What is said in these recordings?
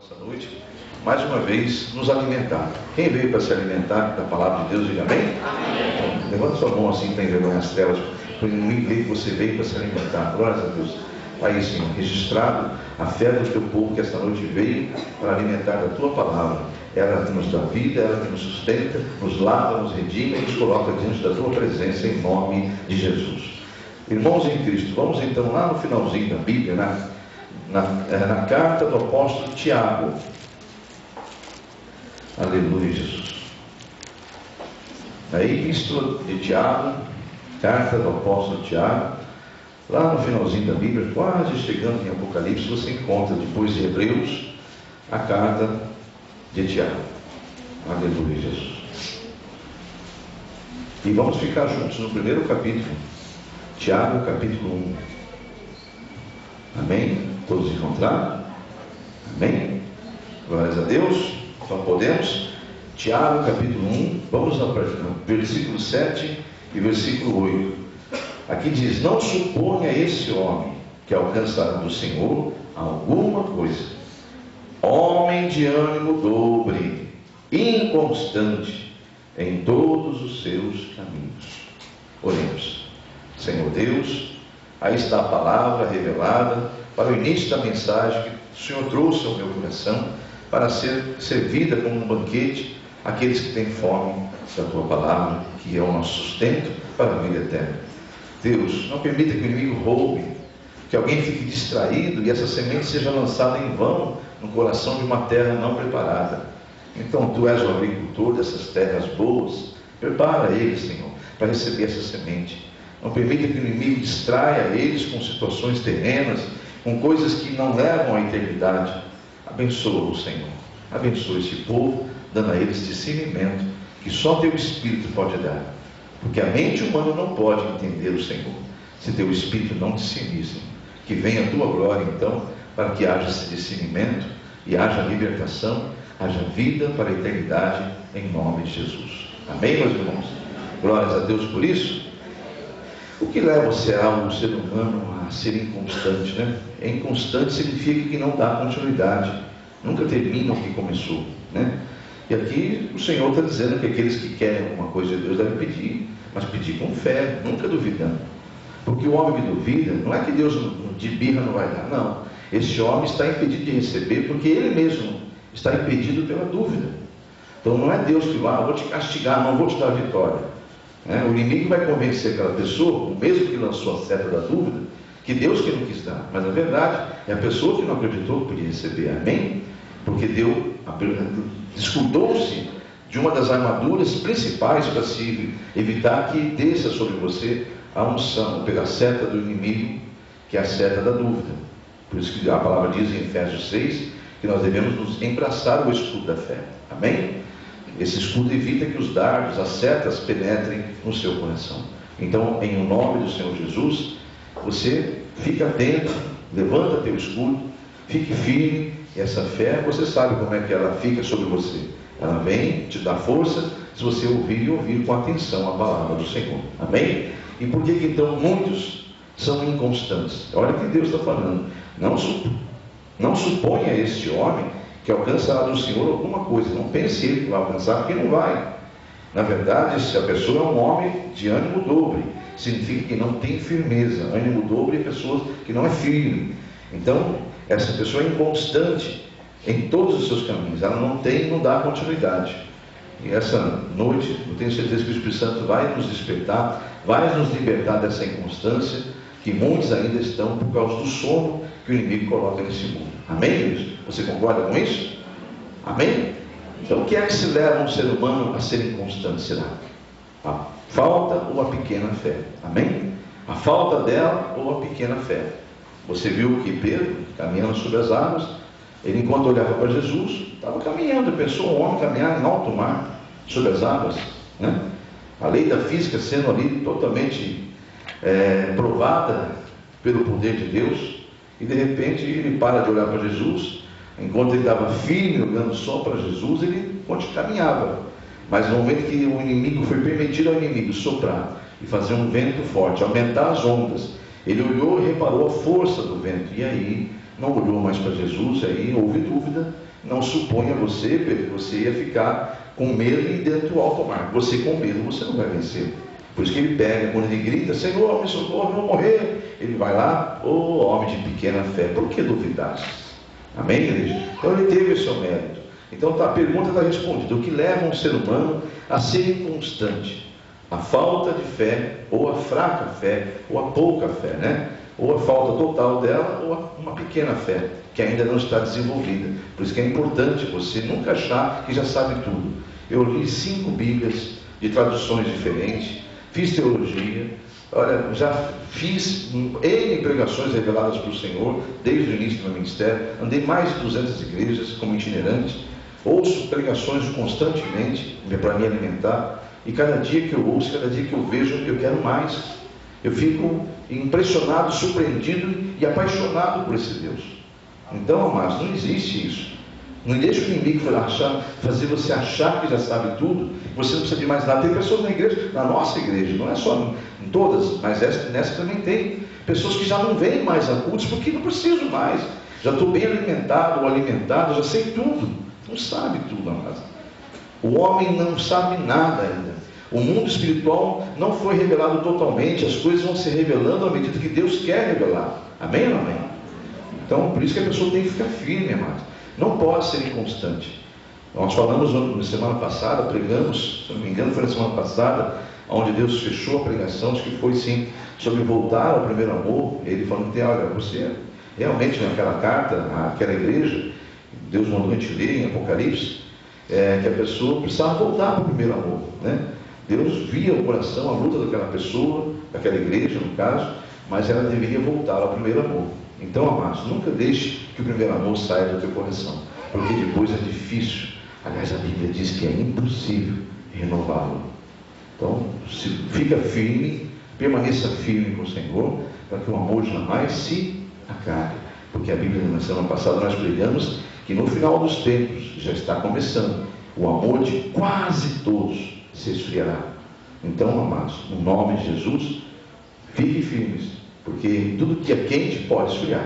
essa noite, mais uma vez, nos alimentar. Quem veio para se alimentar da palavra de Deus, diga amém? Amém. Levanta sua mão assim, para envergonhar as trevas, para ninguém ver que você veio para se alimentar. Glórias a Deus. Aí, Senhor, registrado a fé do teu povo que esta noite veio para alimentar da tua palavra. Ela que nos dá vida, ela que nos sustenta, nos lava, nos redime e nos coloca diante da tua presença em nome de Jesus. Irmãos em Cristo, vamos então lá no finalzinho da Bíblia, na carta do apóstolo Tiago. Aleluia, Jesus. Na epístola de Tiago, carta do apóstolo Tiago, lá no finalzinho da Bíblia, quase chegando em Apocalipse, você encontra depois de Hebreus a carta de Tiago. Aleluia, Jesus. E vamos ficar juntos no primeiro capítulo, Tiago, capítulo 1. Amém? Todos encontraram? Amém? Glórias a Deus. Então podemos? Tiago, capítulo 1, vamos ao versículo 7 e versículo 8. Aqui diz: não suponha esse homem que alcançará do Senhor alguma coisa. Homem de ânimo dobre, inconstante em todos os seus caminhos. Oremos. Senhor Deus, aí está a palavra revelada para o início da mensagem que o Senhor trouxe ao meu coração para ser servida como um banquete àqueles que têm fome da tua palavra, que é o nosso sustento para a vida eterna. Deus, não permita que o inimigo roube, que alguém fique distraído e essa semente seja lançada em vão no coração de uma terra não preparada. Então tu és o agricultor dessas terras boas, prepara eles, Senhor, para receber essa semente. Não permita que o inimigo distraia eles com situações terrenas, com coisas que não levam à eternidade. Abençoa o Senhor, abençoa esse povo, dando a eles discernimento que só teu Espírito pode dar, porque a mente humana não pode entender o Senhor se teu Espírito não discernir, Senhor. Que venha a tua glória então, para que haja esse discernimento e haja libertação, haja vida para a eternidade, em nome de Jesus. Amém, meus irmãos? Glórias a Deus por isso. O que leva o ser humano a ser inconstante, né? Inconstante significa que não dá continuidade, nunca termina o que começou, né? E aqui o Senhor está dizendo que aqueles que querem alguma coisa de Deus devem pedir, mas pedir com fé, nunca duvidando. Porque o homem que duvida, não é que Deus de birra não vai dar, não. Esse homem está impedido de receber porque ele mesmo está impedido pela dúvida. Então não é Deus que vai, vou te castigar, não vou te dar vitória. O inimigo vai convencer aquela pessoa, o mesmo que lançou a seta da dúvida, que Deus que não quis dar. Mas na verdade é a pessoa que não acreditou que podia receber. Amém? Porque descuidou-se de uma das armaduras principais para se evitar que desça sobre você a unção, pela seta do inimigo, que é a seta da dúvida. Por isso que a palavra diz em Efésios 6 que nós devemos nos embraçar o escudo da fé. Amém? Esse escudo evita que os dardos, as setas penetrem no seu coração. Então, em nome do Senhor Jesus, você fica atento, levanta teu escudo, fique firme. E essa fé, você sabe como é que ela fica sobre você. Ela vem te dar força se você ouvir e ouvir com atenção a palavra do Senhor. Amém? E por que então muitos são inconstantes? Olha o que Deus está falando. Não suponha este homem que alcançará do Senhor alguma coisa. Não pense ele que vai alcançar, porque não vai. Na verdade, se a pessoa é um homem de ânimo dobre, significa que não tem firmeza. Ânimo dobre é pessoa que não é firme. Então, essa pessoa é inconstante em todos os seus caminhos. Ela não dá continuidade. E essa noite, eu tenho certeza que o Espírito Santo vai nos despertar, vai nos libertar dessa inconstância, que muitos ainda estão por causa do sono que o inimigo coloca nesse mundo. Amém, Deus? Você concorda com isso? Amém? Então, o que é que se leva um ser humano a ser inconstante? Será a falta ou a pequena fé? Amém? A falta dela ou a pequena fé? Você viu que Pedro, caminhando sobre as águas, ele, enquanto olhava para Jesus, estava caminhando. Pensou um homem caminhar em alto mar, sobre as águas, né? A lei da física sendo ali totalmente provada pelo poder de Deus. E de repente ele para de olhar para Jesus. Enquanto ele estava firme, olhando só para Jesus, ele caminhava. Mas no momento que o inimigo foi permitido ao inimigo soprar e fazer um vento forte, aumentar as ondas, ele olhou e reparou a força do vento. E aí não olhou mais para Jesus, aí houve dúvida. Não suponha você, Pedro, que você ia ficar com medo e dentro do alto mar. Você com medo, você não vai vencer. Por isso que ele pega, quando ele grita, Senhor, me socorre, eu vou morrer. Ele vai lá, homem de pequena fé, por que duvidaste? Amém, igreja? Então ele teve o seu mérito. Então a pergunta está respondida. O que leva um ser humano a ser inconstante? A falta de fé, ou a fraca fé, ou a pouca fé, né? Ou a falta total dela, ou uma pequena fé, que ainda não está desenvolvida. Por isso que é importante você nunca achar que já sabe tudo. Eu li 5 Bíblias de traduções diferentes, fiz teologia, olha, já fiz N pregações reveladas pelo Senhor, desde o início do meu ministério, andei mais de 200 igrejas como itinerante, ouço pregações constantemente para me alimentar, e cada dia que eu ouço, cada dia que eu vejo, eu quero mais. Eu fico impressionado, surpreendido e apaixonado por esse Deus. Então, amados, não existe isso. Não deixe o inimigo fazer você achar que já sabe tudo, você não precisa de mais nada. Tem pessoas na igreja, na nossa igreja, não é só em todas, mas nessa também tem pessoas que já não vêm mais a cultos porque não preciso mais. Já estou bem alimentado ou alimentado, já sei tudo. Não sabe tudo, amados. O homem não sabe nada ainda. O mundo espiritual não foi revelado totalmente, as coisas vão se revelando à medida que Deus quer revelar. Amém ou não amém? Então, por isso que a pessoa tem que ficar firme, amado. Não pode ser inconstante. Nós falamos na semana passada, pregamos, se não me engano foi na semana passada, onde Deus fechou a pregação, de que foi sim, sobre voltar ao primeiro amor. Ele falando que, olha, você realmente naquela carta, àquela igreja, Deus mandou a gente ler em Apocalipse, que a pessoa precisava voltar para o primeiro amor, né? Deus via o coração, a luta daquela pessoa, daquela igreja no caso, mas ela deveria voltar ao primeiro amor. Então, amados, nunca deixe que o primeiro amor saia do teu coração, porque depois é difícil. Aliás, a Bíblia diz que é impossível renová-lo. Então, fica firme, permaneça firme com o Senhor, para que o amor jamais se acabe. Porque a Bíblia, na semana passada, nós pregamos que no final dos tempos, já está começando, o amor de quase todos se esfriará. Então, amados, no nome de Jesus, fiquem firmes, porque tudo que é quente pode esfriar.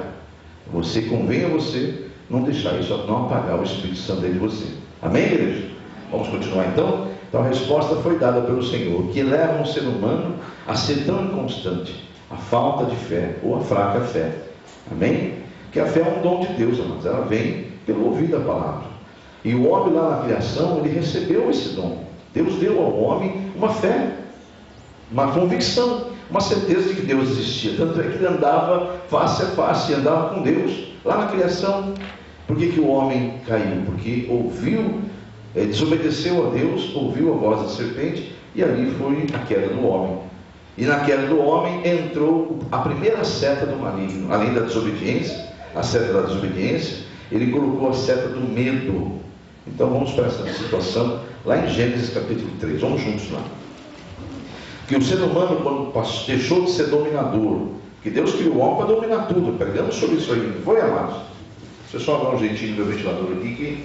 Convém a você não deixar isso, não apagar o Espírito Santo dentro de você. Amém, igreja? Vamos continuar então? Então a resposta foi dada pelo Senhor. O que leva um ser humano a ser tão inconstante? A falta de fé ou a fraca fé. Amém? Porque a fé é um dom de Deus, amados. Ela vem pelo ouvir da palavra. E o homem lá na criação, ele recebeu esse dom. Deus deu ao homem uma fé, uma convicção, uma certeza de que Deus existia. Tanto é que ele andava face a face, andava com Deus lá na criação. Por que o homem caiu? Porque desobedeceu a Deus, ouviu a voz da serpente, e ali foi a queda do homem. E na queda do homem entrou a primeira seta do maligno. Além da desobediência, a seta da desobediência, ele colocou a seta do medo. Então vamos para essa situação lá em Gênesis capítulo 3, vamos juntos lá. Que o ser humano, quando deixou de ser dominador, que Deus criou o homem para dominar tudo, pregamos sobre isso aí, não foi, amados? Deixa eu só dar um jeitinho no meu ventilador aqui, que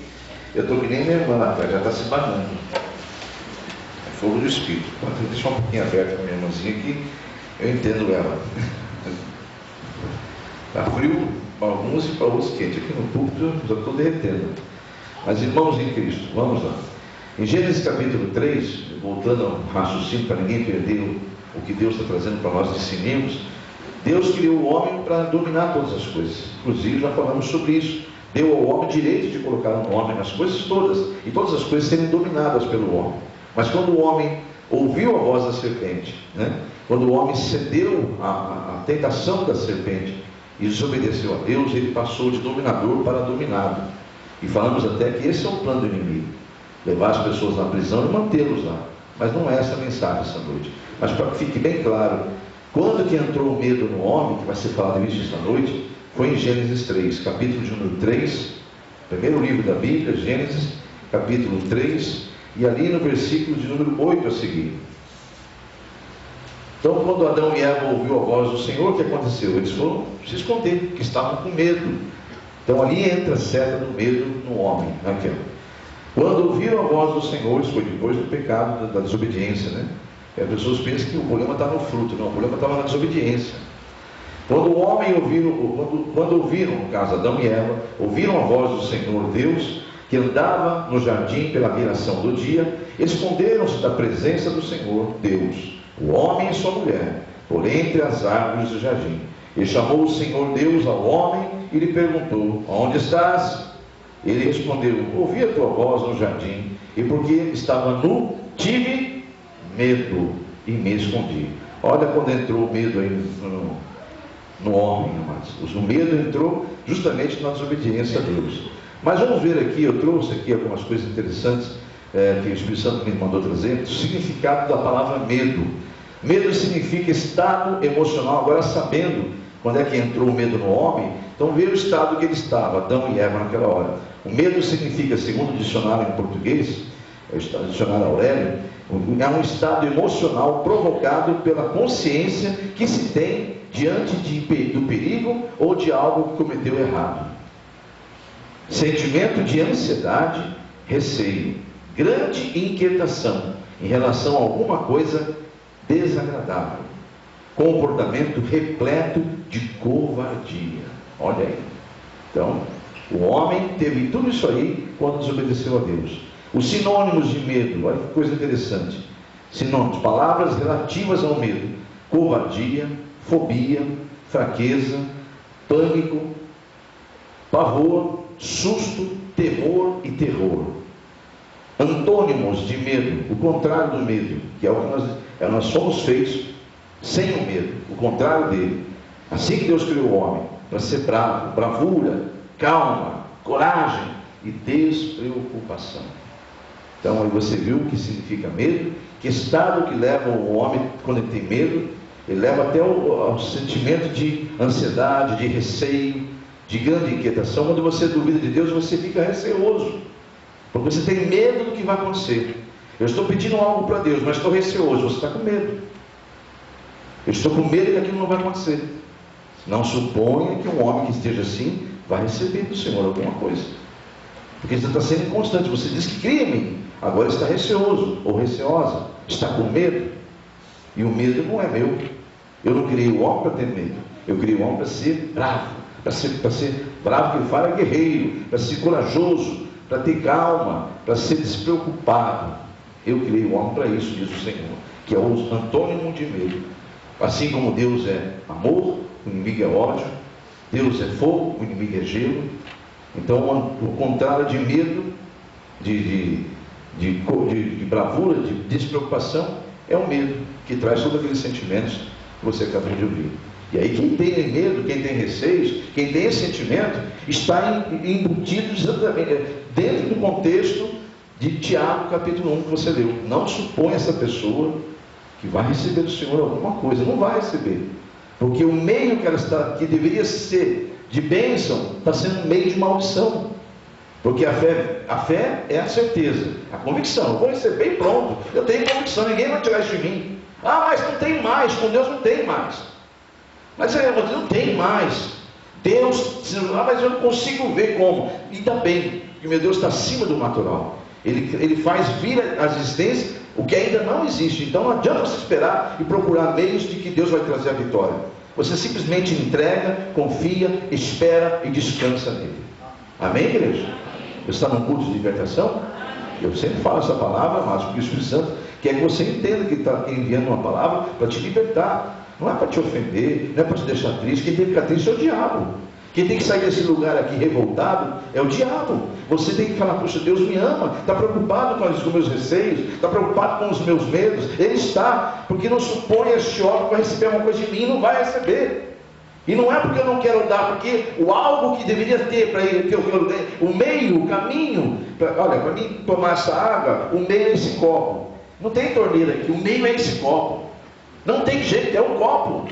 eu estou que nem minha irmã lá atrás, já está se banhando. É fogo do Espírito. Vou deixar um pouquinho aberto a minha irmãzinha aqui, eu entendo ela. Está frio para alguns e para outros quente. Aqui no púlpito eu já estou derretendo. Mas irmãos em Cristo, vamos lá. Em Gênesis capítulo 3, voltando ao raciocínio para ninguém perder o que Deus está trazendo para nós ensinemos, Deus criou o homem para dominar todas as coisas. Inclusive já falamos sobre isso. Deu ao homem o direito de colocar um homem nas coisas todas, e todas as coisas serem dominadas pelo homem. Mas quando o homem ouviu a voz da serpente, né? Quando o homem cedeu à tentação da serpente e desobedeceu a Deus, ele passou de dominador para dominado. E falamos até que esse é o plano do inimigo: levar as pessoas na prisão e mantê-los lá. Mas não é essa a mensagem essa noite. Mas para que fique bem claro, quando que entrou o medo no homem, que vai ser falado isso esta noite, foi em Gênesis 3, capítulo de número 3, primeiro livro da Bíblia, Gênesis, capítulo 3, e ali no versículo de número 8 a seguir. Então, quando Adão e Eva ouviu a voz do Senhor, o que aconteceu? Eles foram se esconder, que estavam com medo. Então ali entra a seta do medo no homem. Aqui, quando ouviram a voz do Senhor, isso foi depois do pecado, da desobediência, né? E as pessoas pensam que o problema está no fruto. Não, o problema estava na desobediência. Quando ouviram, no caso Adão e Eva, ouviram a voz do Senhor Deus, que andava no jardim pela viração do dia, esconderam-se da presença do Senhor Deus, o homem e sua mulher, por entre as árvores do jardim. E chamou o Senhor Deus ao homem e lhe perguntou: onde estás? Ele respondeu: ouvi a tua voz no jardim, e porque estava nu, tive medo e me escondi. Olha quando entrou o medo aí no homem, amados. O medo entrou justamente na desobediência a Deus. Mas vamos ver aqui, eu trouxe aqui algumas coisas interessantes que o Espírito Santo me mandou trazer. O significado da palavra medo. Medo significa estado emocional. Agora, sabendo quando é que entrou o medo no homem, então veja o estado que ele estava, Adão e Eva naquela hora. O medo significa, segundo o dicionário em português, o dicionário Aurélio, é um estado emocional provocado pela consciência que se tem diante do perigo ou de algo que cometeu errado. Sentimento de ansiedade, receio, grande inquietação em relação a alguma coisa desagradável, comportamento repleto de covardia. Olha aí. Então, o homem teve tudo isso aí quando desobedeceu a Deus. Os sinônimos de medo, olha que coisa interessante. Sinônimos, palavras relativas ao medo: covardia, fobia, fraqueza, pânico, pavor, susto, temor e terror. Antônimos de medo, o contrário do medo, que é o que nós somos feitos sem o medo, o contrário dele. Assim que Deus criou o homem, para ser bravo, bravura, calma, coragem e despreocupação. Então aí você viu o que significa medo, que estado que leva o homem quando ele tem medo. Ele leva até ao sentimento de ansiedade, de receio, de grande inquietação. Quando você duvida de Deus, você fica receoso, porque você tem medo do que vai acontecer. Eu estou pedindo algo para Deus, mas estou receoso. Você está com medo. Eu estou com medo que aquilo não vai acontecer. Não suponha que um homem que esteja assim vai receber do Senhor alguma coisa, porque você está sendo inconstante. Você diz que cria em mim, agora está receoso ou receosa, está com medo. E o medo não é meu. Eu não criei o homem para ter medo. Eu criei o homem para ser bravo, para ser bravo, que ele fala, guerreiro, para ser corajoso, para ter calma, para ser despreocupado. Eu criei o homem para isso, diz o Senhor, que é o antônimo de medo. Assim como Deus é amor, o inimigo é ódio. Deus é fogo, o inimigo é gelo. Então o contrário de medo, de bravura, de despreocupação, é o medo, que traz todos aqueles sentimentos que você acabou de ouvir. E aí quem tem medo, quem tem receios, quem tem esse sentimento, está embutido exatamente dentro do contexto de Tiago capítulo 1 que você leu. Não supõe essa pessoa que vai receber do Senhor alguma coisa. Não vai receber, porque o meio que ela está, que deveria ser de bênção, está sendo um meio de maldição. Porque a fé é a certeza, a convicção. Eu vou receber e pronto, eu tenho convicção, ninguém vai tirar isso de mim. Ah, mas não tem mais, com Deus não tem mais. Mas não tem mais. Deus, mas eu não consigo ver como. E está bem, porque meu Deus está acima do natural. Ele faz vir à existência o que ainda não existe. Então não adianta você esperar e procurar meios de que Deus vai trazer a vitória. Você simplesmente entrega, confia, espera e descansa nele. Amém, igreja? Você está num culto de libertação? Eu sempre falo essa palavra, mas porque o Espírito Santo quer que você entenda que está enviando uma palavra para te libertar. Não é para te ofender, não é para te deixar triste. Quem tem que ficar triste é o diabo. Quem tem que sair desse lugar aqui revoltado é o diabo. Você tem que falar: puxa, Deus me ama, está preocupado com os meus receios, está preocupado com os meus medos. Ele está, porque não supõe este homem que vai receber uma coisa de mim, não vai receber. E não é porque eu não quero dar, porque o algo que deveria ter para ele, o meio, o caminho, olha, para mim tomar essa água, o meio é esse copo. Não tem torneira aqui, o meio é esse copo. Não tem jeito, é um copo.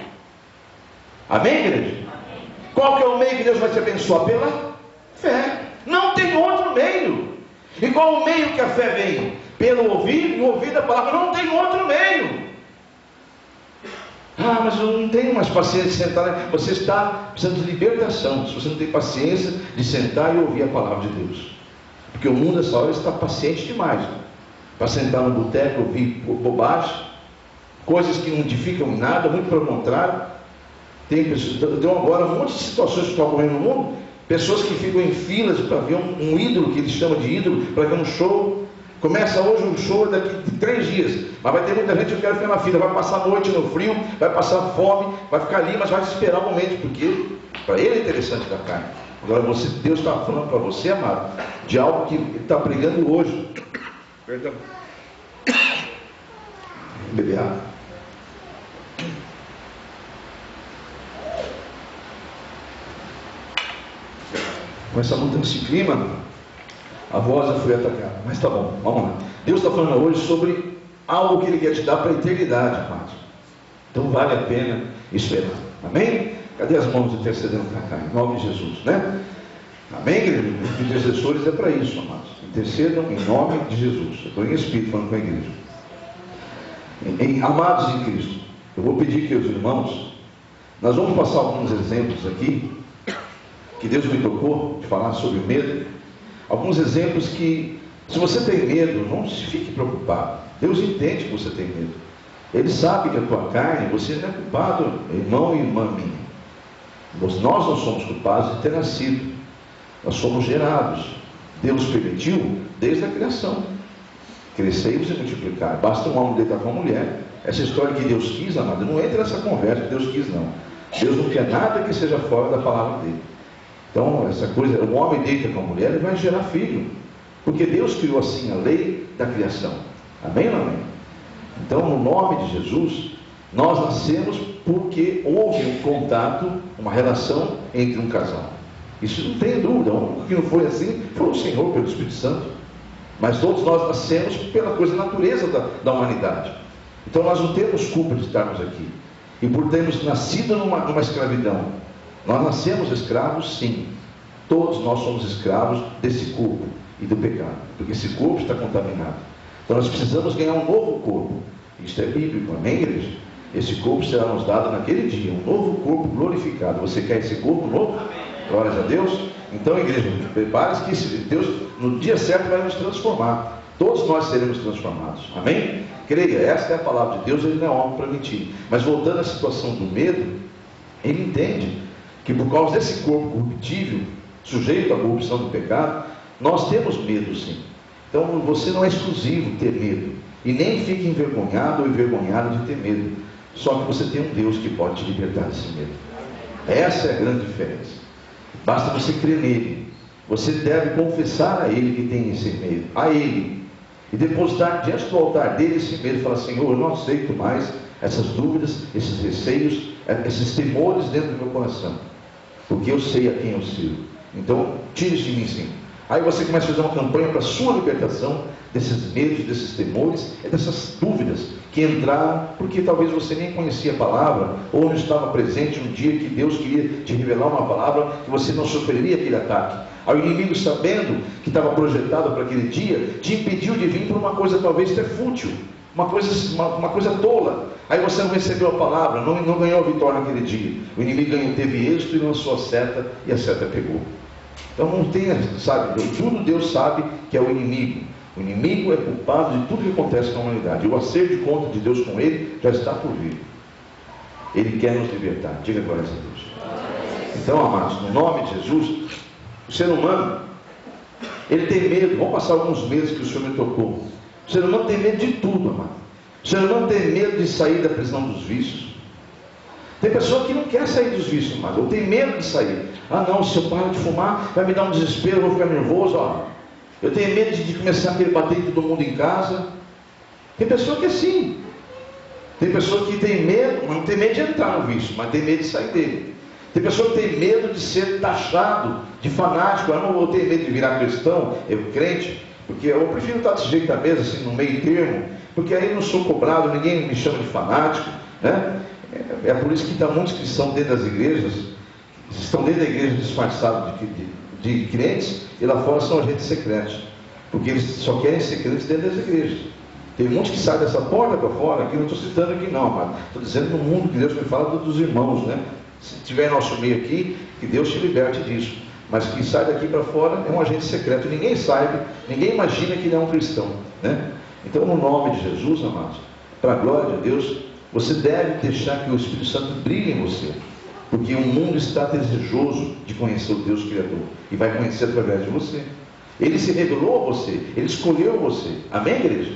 Amém, igreja? Amém. Qual que é o meio que Deus vai te abençoar? Pela fé. Não tem outro meio. E qual o meio que a fé vem? Pelo ouvir, no ouvir da palavra. Não tem outro meio. Ah, mas eu não tenho mais paciência de sentar. Você está precisando de libertação, se você não tem paciência de sentar e ouvir a palavra de Deus. Porque o mundo nessa hora está paciente demais, né? Para sentar no boteco, ouvir bobagem, coisas que não edificam em nada, muito pelo contrário. Tem pessoas, então agora um monte de situações que estão ocorrendo no mundo, pessoas que ficam em filas para ver um ídolo, que eles chamam de ídolo, para ver um show. Começa hoje um show daqui de 3 dias, mas vai ter muita gente que quer ficar na fila, vai passar a noite no frio, vai passar fome, vai ficar ali, mas vai esperar o momento, porque para ele é interessante da carne. Agora Deus está falando para você, amado, de algo que ele está pregando hoje. Perdão. Beber água. Com essa mudança de clima, a voz já foi atacada, mas tá bom, vamos lá. Deus está falando hoje sobre algo que Ele quer te dar para a eternidade, amados. Então vale a pena esperar, amém? Cadê as mãos intercedendo para cá? Em nome de Jesus, né? Amém, igreja? Os intercessores é para isso, amados. Intercedam em nome de Jesus. Eu estou em Espírito falando com a igreja. Amados em Cristo, eu vou pedir que os irmãos, nós vamos passar alguns exemplos aqui, que Deus me tocou de falar sobre o medo. Alguns exemplos que, se você tem medo, não se fique preocupado. Deus entende que você tem medo. Ele sabe que a tua carne, você não é culpado, irmão e irmã minha. Nós não somos culpados de ter nascido. Nós somos gerados. Deus permitiu desde a criação. Crescemos e multiplicar. Basta um homem deitar com uma mulher. Essa história que Deus quis, amado, não entra nessa conversa que Deus quis, não. Deus não quer nada que seja fora da palavra dele. Então, essa coisa, o homem deita com a mulher, ele vai gerar filho. Porque Deus criou assim a lei da criação. Amém ou não amém? Então, no nome de Jesus, nós nascemos porque houve um contato, uma relação entre um casal. Isso não tem dúvida. O único que não foi assim foi o Senhor, pelo Espírito Santo. Mas todos nós nascemos pela coisa natureza da humanidade. Então, nós não temos culpa de estarmos aqui. E por termos nascido numa escravidão. Nós nascemos escravos, sim. Todos nós somos escravos desse corpo e do pecado, porque esse corpo está contaminado. Então nós precisamos ganhar um novo corpo. Isso é bíblico, amém, igreja? Esse corpo será nos dado naquele dia, um novo corpo glorificado. Você quer esse corpo novo? Glórias a Deus. Então, igreja, prepare-se que Deus, no dia certo, vai nos transformar. Todos nós seremos transformados, amém? Creia, esta é a palavra de Deus, Ele não é homem para mentir. Mas voltando à situação do medo, Ele entende que por causa desse corpo corruptível, sujeito à corrupção do pecado, nós temos medo, sim. Então você não é exclusivo ter medo, e nem fique envergonhado ou envergonhada de ter medo. Só que você tem um Deus que pode te libertar desse medo. Essa é a grande diferença. Basta você crer nele. Você deve confessar a Ele que tem esse medo, a Ele, e depositar diante do altar dele esse medo, e falar: Senhor, eu não aceito mais essas dúvidas, esses receios, esses temores dentro do meu coração, porque eu sei a quem eu sirvo. Então, tire isso de mim, sim. Aí você começa a fazer uma campanha para a sua libertação desses medos, desses temores e dessas dúvidas que entraram, porque talvez você nem conhecia a palavra, ou não estava presente um dia que Deus queria te revelar uma palavra que você não sofreria aquele ataque. Aí o inimigo, sabendo que estava projetado para aquele dia, te impediu de vir por uma coisa talvez até fútil, uma coisa tola. Aí você não recebeu a palavra, não ganhou a vitória naquele dia. O inimigo teve êxito e lançou a seta, e a seta pegou. Então não tenha, sabe, tudo Deus sabe que é o inimigo. O inimigo é culpado de tudo que acontece na humanidade. E o acerto de conta de Deus com ele já está por vir. Ele quer nos libertar. Diga glória a Deus. Então, amados, no nome de Jesus, o ser humano, ele tem medo. Vamos passar alguns meses que o Senhor me tocou. O ser humano tem medo de tudo, amado. O ser humano tem medo de sair da prisão dos vícios. Tem pessoa que não quer sair dos vícios, mas ou tem medo de sair. Ah não, se eu paro de fumar, vai me dar um desespero, eu vou ficar nervoso. Eu tenho medo de começar a querer bater em todo mundo em casa. Tem pessoa que é assim. Tem pessoa que tem medo, mas não tem medo de entrar no vício, mas tem medo de sair dele. Tem pessoa que tem medo de ser taxado de fanático. Eu não vou ter medo de virar cristão, crente, porque eu prefiro estar desse jeito da mesa, assim, no meio termo, porque aí não sou cobrado, ninguém me chama de fanático, né? É por isso que está muitos que estão dentro das igrejas, estão dentro da igreja disfarçados de crentes, e lá fora são agentes secretos, porque eles só querem ser crentes dentro das igrejas. Tem muitos que saem dessa porta para fora, aqui não estou citando aqui não, mas estou dizendo no mundo que Deus me fala dos irmãos, né? Se tiver nosso meio aqui, que Deus te liberte disso. Mas quem sai daqui para fora é um agente secreto, ninguém sabe, ninguém imagina que ele é um cristão, né? Então, no nome de Jesus, amados, para a glória de Deus, você deve deixar que o Espírito Santo brilhe em você. Porque o mundo está desejoso de conhecer o Deus Criador, e vai conhecer através de você. Ele se revelou a você, Ele escolheu você. Amém, igreja?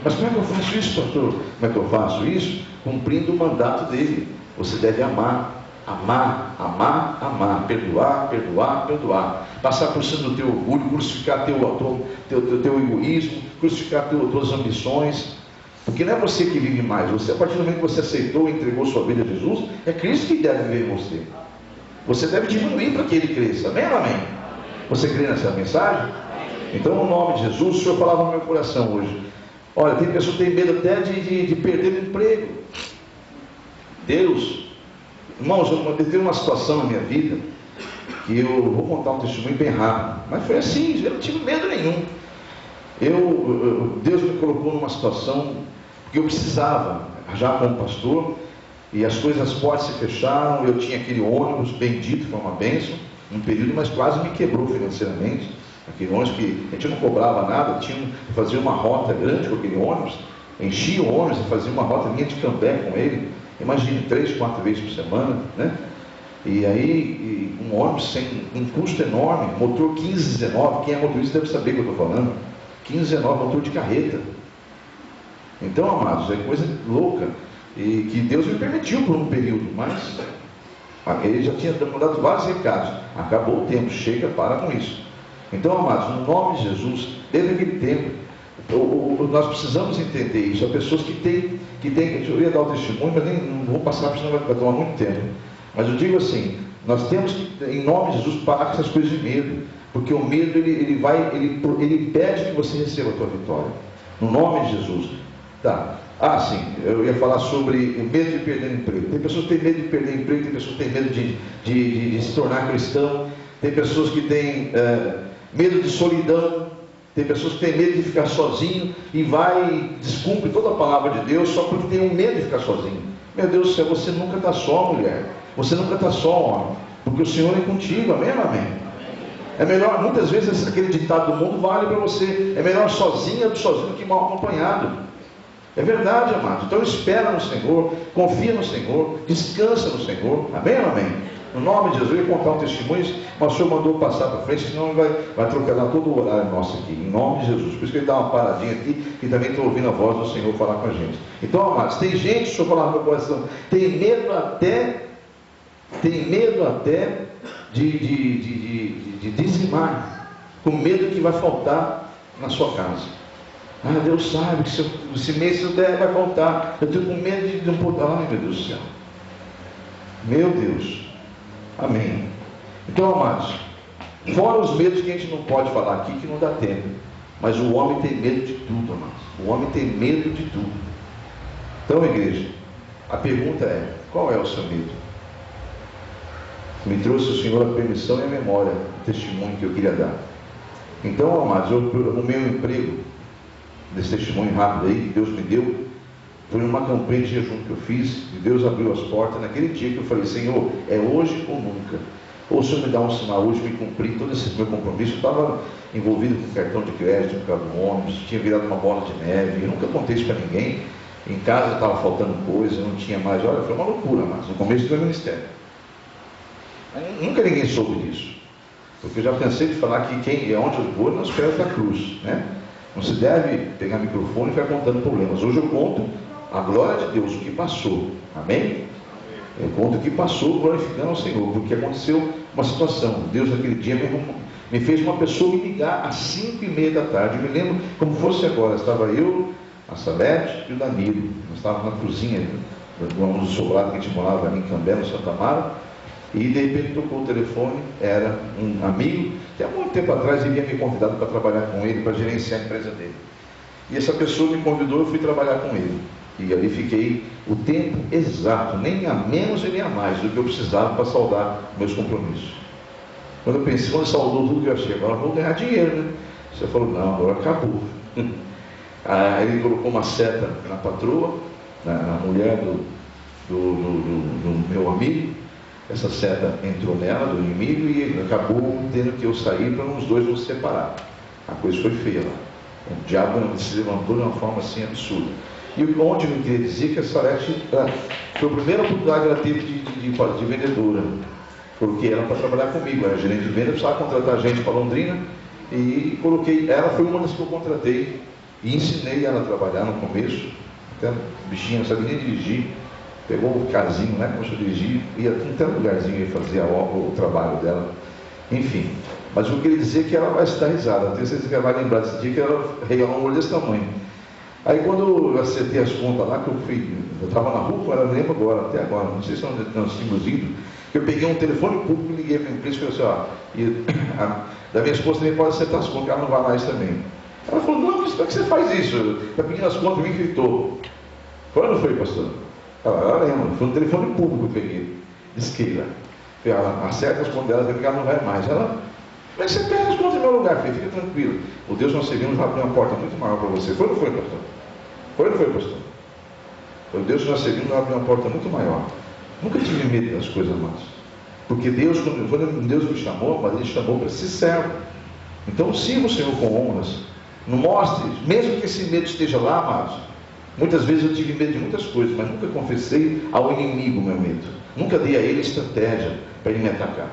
Mas como é que eu faço isso, pastor? Como é que eu faço isso? Cumprindo o mandato dele. Você deve amar, amar, amar, amar, perdoar, perdoar, perdoar, passar por cima do teu orgulho, crucificar teu egoísmo, crucificar tuas ambições, porque não é você que vive mais. Você, a partir do momento que você aceitou e entregou sua vida a Jesus, é Cristo que deve viver em você. Você deve diminuir para que Ele cresça. Amém ou amém? Você crê nessa mensagem? Então, no nome de Jesus, o Senhor falava no meu coração hoje. Olha, tem pessoas que têm medo até de perder o emprego. Deus, irmãos, eu teve uma situação na minha vida que eu vou contar um testemunho bem rápido, mas foi assim, eu não tive medo nenhum. Deus me colocou numa situação que eu precisava, já como pastor, e as portas se fecharam. Eu tinha aquele ônibus bendito, foi uma bênção, um período, mas quase me quebrou financeiramente. Aquele ônibus que a gente não cobrava nada, fazia uma rota grande com aquele ônibus, enchia o ônibus e fazia uma rota linha de Cambé com ele. Imagine, 3, 4 vezes por semana, né? E aí, um ônibus sem um custo enorme, motor 1519, quem é motorista deve saber o que eu estou falando. 1519, motor de carreta. Então, amados, é coisa louca, e que Deus me permitiu por um período, mas ele já tinha mandado vários recados. Acabou o tempo, chega, para com isso. Então, amados, no nome de Jesus, desde aquele tempo, nós precisamos entender isso. Há pessoas que têm, eu ia dar o testemunho, mas não vou passar, porque senão vai tomar muito tempo. Mas eu digo assim, nós temos que, em nome de Jesus, parar com essas coisas de medo, porque o medo, ele impede que você receba a tua vitória. No nome de Jesus. Tá. Sim, eu ia falar sobre medo de perder emprego. Tem pessoas que têm medo de perder emprego, tem pessoas que têm medo de se tornar cristão, tem pessoas que têm medo de solidão, tem pessoas que têm medo de ficar sozinho e descumpre toda a palavra de Deus só porque tem um medo de ficar sozinho. Meu Deus do céu, você nunca está só, mulher, você nunca está só, homem, porque o Senhor é contigo. Amém, amém? É melhor, muitas vezes aquele ditado do mundo vale para você, é melhor sozinha do sozinho que mal acompanhado. É verdade, amado. Então espera no Senhor, confia no Senhor, descansa no Senhor. Amém ou amém? No nome de Jesus, eu ia contar um testemunho, mas o Senhor mandou passar para frente, senão vai atropelar todo o horário nosso aqui, em nome de Jesus. Por isso que ele dá uma paradinha aqui, que também estou ouvindo a voz do Senhor falar com a gente. Então, amados, tem gente, o Senhor falar no meu coração, tem medo até de dizimar, com medo que vai faltar na sua casa. Deus sabe que esse mês se eu der vai faltar. Eu estou com medo de não poder. Meu Deus do céu. Meu Deus. Amém. Então, amados, fora os medos que a gente não pode falar aqui, que não dá tempo. Mas o homem tem medo de tudo, amados. O homem tem medo de tudo. Então, igreja, a pergunta é: qual é o seu medo? Me trouxe o Senhor a permissão e a memória, o testemunho que eu queria dar. Então, amados, o meu emprego, desse testemunho rápido aí que Deus me deu, foi uma campanha de jejum que eu fiz, e Deus abriu as portas naquele dia que eu falei: Senhor, é hoje ou nunca. Ou o Senhor me dá um sinal hoje, me cumprir todo esse meu compromisso. Eu estava envolvido com cartão de crédito por causa do ônibus, tinha virado uma bola de neve, eu nunca contei isso para ninguém. Em casa estava faltando coisa, não tinha mais. Olha, foi uma loucura, mas no começo do meu ministério. Nunca ninguém soube disso, porque eu já pensei de falar que quem é onde eu vou, nos pés da cruz, né? Não se deve pegar microfone e ficar contando problemas. Hoje eu conto a glória de Deus, o que passou. Amém? Eu conto o que passou glorificando ao Senhor, porque aconteceu uma situação. Deus naquele dia me fez uma pessoa me ligar às 5h30 da tarde. Eu me lembro como fosse agora. Estava eu, a Salete e o Danilo. Nós estávamos na cozinha do almoço sobrado que a gente morava ali em Cambé, no Santa Amaro. E de repente tocou o telefone, era um amigo, que há muito tempo atrás havia me convidado para trabalhar com ele, para gerenciar a empresa dele. E essa pessoa me convidou, eu fui trabalhar com ele. E ali fiquei o tempo exato, nem a menos e nem a mais do que eu precisava para saldar meus compromissos. Quando saudou tudo que eu achei, agora eu vou ganhar dinheiro, né? Você falou: não, agora acabou. Aí ele colocou uma seta na patroa, na mulher do meu amigo. Essa seta entrou nela, do inimigo, e acabou tendo que eu sair para os dois não se separar. A coisa foi feia lá. O diabo se levantou de uma forma assim absurda. E onde eu queria dizer que a Sarete foi a primeira oportunidade que ela teve de vendedora, porque ela para trabalhar comigo, era gerente de venda, precisava contratar gente para Londrina, e coloquei, ela foi uma das que eu contratei e ensinei ela a trabalhar no começo. Até bichinha, não sabia nem dirigir, pegou o carzinho, né, começou a dirigir, ia em tanto lugarzinho e fazia o trabalho dela, enfim. Mas eu queria dizer que ela vai estar risada, tenho certeza que ela vai lembrar desse dia que ela regalou um olho desse tamanho. Aí quando eu acertei as contas lá, que eu estava na rua, ela lembra agora, até agora, não sei se nós tínhamos ido, que eu peguei um telefone público e liguei para a empresa e falei assim, da minha esposa também pode acertar as contas, ela não vai mais também. Ela falou, não, mas como é que você faz isso? Está pedindo as contas, me gritou. Foi ou não foi, pastor? Ela lembra, foi um telefone público que eu peguei, disqueira. Ela acerta as contas dela, porque ela não vai mais. Ela, mas você pega as contas no meu lugar, filho, fica tranquilo. O Deus nós servimos vai abrir uma porta muito maior para você. Foi ou não foi, pastor? Foi ou não foi, pastor? O Deus que nós servimos vai abrir uma porta muito maior. Nunca tive medo das coisas mais. Porque Deus, quando Deus me chamou, mas Ele chamou para ser servo. Então sirva o Senhor com honras. Não mostre, mesmo que esse medo esteja lá, amados. Muitas vezes eu tive medo de muitas coisas, mas nunca confessei ao inimigo o meu medo. Nunca dei a ele estratégia para ele me atacar.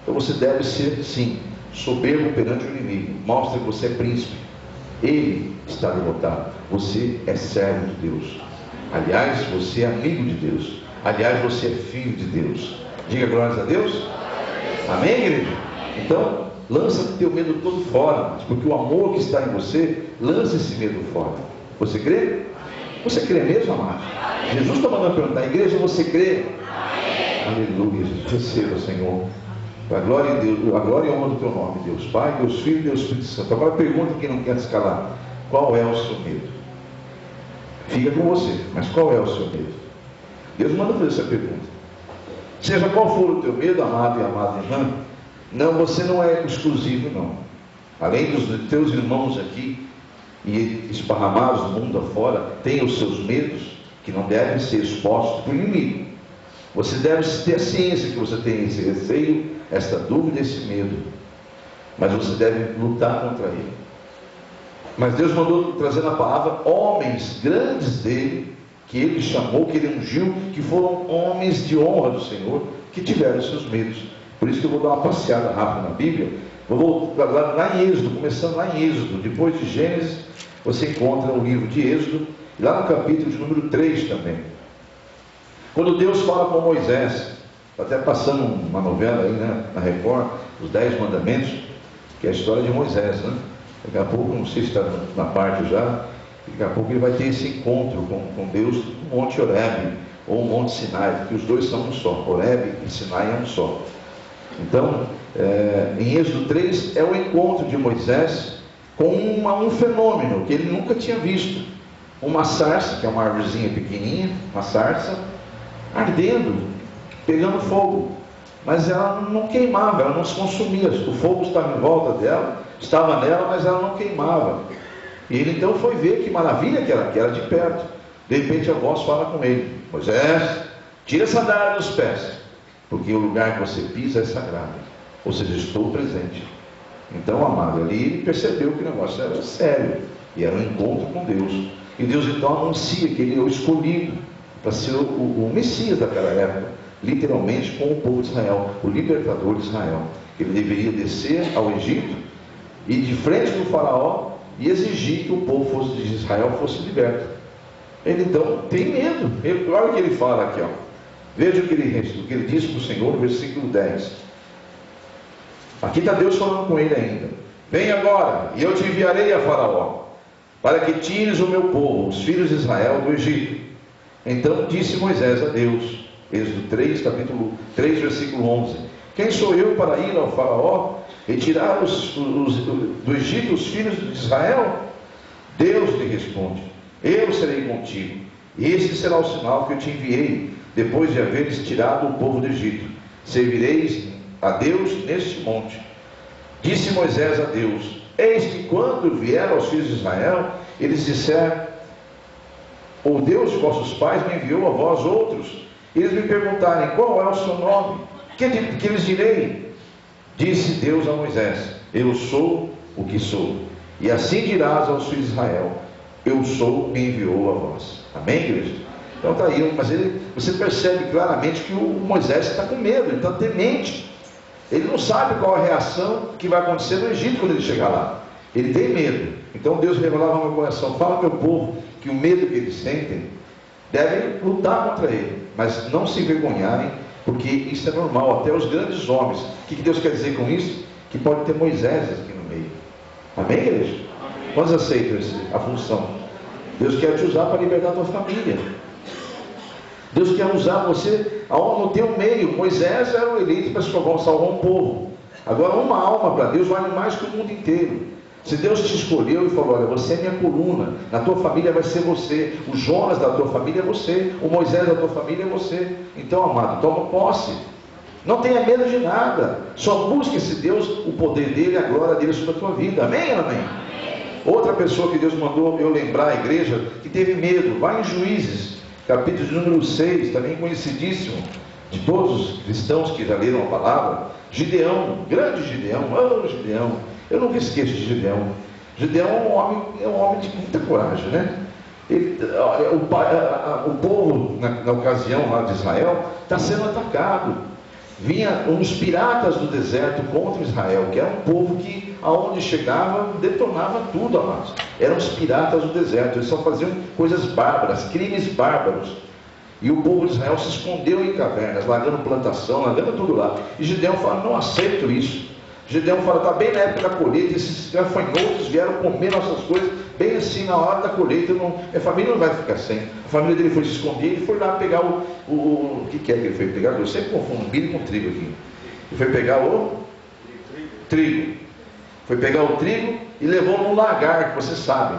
Então você deve ser, sim, soberbo perante o inimigo. Mostre que você é príncipe. Ele está derrotado. Você é servo de Deus. Aliás, você é amigo de Deus. Aliás, você é filho de Deus. Diga glórias a Deus. Amém, igreja? Então, lança o teu medo todo fora, porque o amor que está em você, lança esse medo fora. Você crê? Você crê mesmo, amado? Jesus está mandando perguntar, igreja, você crê? Aleluia, receba, Senhor. A glória de Deus, a glória e a honra do teu nome, Deus Pai, Deus Filho, Deus Espírito Santo. Agora pergunta quem não quer se calar: qual é o seu medo? Fica com você, mas qual é o seu medo? Deus manda fazer essa pergunta. Seja qual for o teu medo, amado e amada irmã, não, você não é exclusivo, não. Além dos teus irmãos aqui e esparramados no mundo afora, tem os seus medos que não devem ser expostos para o inimigo. Você deve ter a ciência que você tem esse receio, esta dúvida, esse medo, mas você deve lutar contra ele. Mas Deus mandou trazer na palavra homens grandes dele, que ele chamou, que ele ungiu, que foram homens de honra do Senhor, que tiveram seus medos. Por isso que eu vou dar uma passeada rápida na Bíblia. Vou voltar lá em Êxodo, começando lá em Êxodo. Depois de Gênesis, você encontra o livro de Êxodo, lá no capítulo de número 3 também. Quando Deus fala com Moisés, até passando uma novela aí, né, na Record, os 10 mandamentos, que é a história de Moisés, né? Daqui a pouco, não sei se está na parte já, daqui a pouco ele vai ter esse encontro com Deus no Monte Horebe, ou Monte Sinai, porque os dois são um só, Horebe e Sinai é um só. Então, em Êxodo 3, é o encontro de Moisés com um fenômeno que ele nunca tinha visto. Uma sarça, que é uma árvorezinha pequenininha, uma sarça, ardendo, pegando fogo, mas ela não queimava, ela não se consumia, o fogo estava em volta dela, estava nela, mas ela não queimava. E ele então foi ver que maravilha que era de perto. De repente a voz fala com ele: Moisés, tira a sandália dos pés, porque o lugar que você pisa é sagrado, ou seja, estou presente. Então, amado, ali ele percebeu que o negócio era sério, e era um encontro com Deus. E Deus então anuncia que ele é o escolhido para ser o Messias daquela época, literalmente, com o povo de Israel, o libertador de Israel. Ele deveria descer ao Egito e de frente do faraó e exigir que o povo de Israel fosse liberto. Ele então tem medo. Olha o que ele fala aqui, ó. Veja o que ele diz para o Senhor no versículo 10. Aqui está Deus falando com ele ainda: vem agora, e eu te enviarei a faraó, para que tires o meu povo, os filhos de Israel, do Egito. Então disse Moisés a Deus, Êxodo 3, capítulo 3, versículo 11: quem sou eu para ir ao faraó e tirar do Egito os filhos de Israel? Deus lhe responde: eu serei contigo, e esse será o sinal que eu te enviei, depois de haveres tirado o povo do Egito. Servireis a Deus neste monte. Disse Moisés a Deus: eis que quando vieram aos filhos de Israel, eles disseram: o Deus de vossos pais me enviou a vós outros. Eles me perguntarem: qual é o seu nome? Que lhes direi? Disse Deus a Moisés: eu sou o que sou. E assim dirás aos filhos de Israel: eu sou, me enviou a vós. Amém, igreja? Então está aí, mas você percebe claramente que o Moisés está com medo, ele está temente. Ele não sabe qual a reação que vai acontecer no Egito quando ele chegar lá. Ele tem medo. Então Deus revelava no meu coração: fala ao meu povo que o medo que eles sentem, devem lutar contra ele, mas não se envergonharem, porque isso é normal, até os grandes homens. O que Deus quer dizer com isso? Que pode ter Moisés aqui no meio. Amém, igreja? Quantos aceitam a função? Deus quer te usar para libertar a tua família. Deus quer usar você no teu meio. Moisés era o eleito para salvar um povo. Agora, uma alma para Deus vale mais que o mundo inteiro. Se Deus te escolheu e falou: olha, você é minha coluna, na tua família vai ser você, o Jonas da tua família é você, o Moisés da tua família é você. Então, amado, toma posse. Não tenha medo de nada. Só busque esse Deus, o poder dele, a glória dele sobre a tua vida. Amém ou amém? Outra pessoa que Deus mandou eu lembrar a igreja, que teve medo, vai em Juízes, capítulo de número 6, também conhecidíssimo de todos os cristãos que já leram a palavra. Gideão, grande Gideão, Gideão. Eu nunca esqueço de Gideão. Gideão é um homem de muita coragem, né? O povo, na ocasião lá de Israel, está sendo atacado. Vinha uns piratas do deserto contra Israel, que era um povo que, aonde chegava, detonava tudo, amados. Eram os piratas do deserto, eles só faziam coisas bárbaras, crimes bárbaros. E o povo de Israel se escondeu em cavernas, largando plantação, largando tudo lá. E Gideão fala: não aceito isso. Gideão fala: está bem na época da colheita, esses gafanhotos vieram comer nossas coisas, bem assim na hora da colheita, minha família não vai ficar sem. A família dele foi se esconder, ele foi lá pegar o que é que ele foi pegar? Eu sempre confundo milho com trigo aqui. Ele foi pegar o trigo. Foi pegar o trigo e levou no lagar, que vocês sabem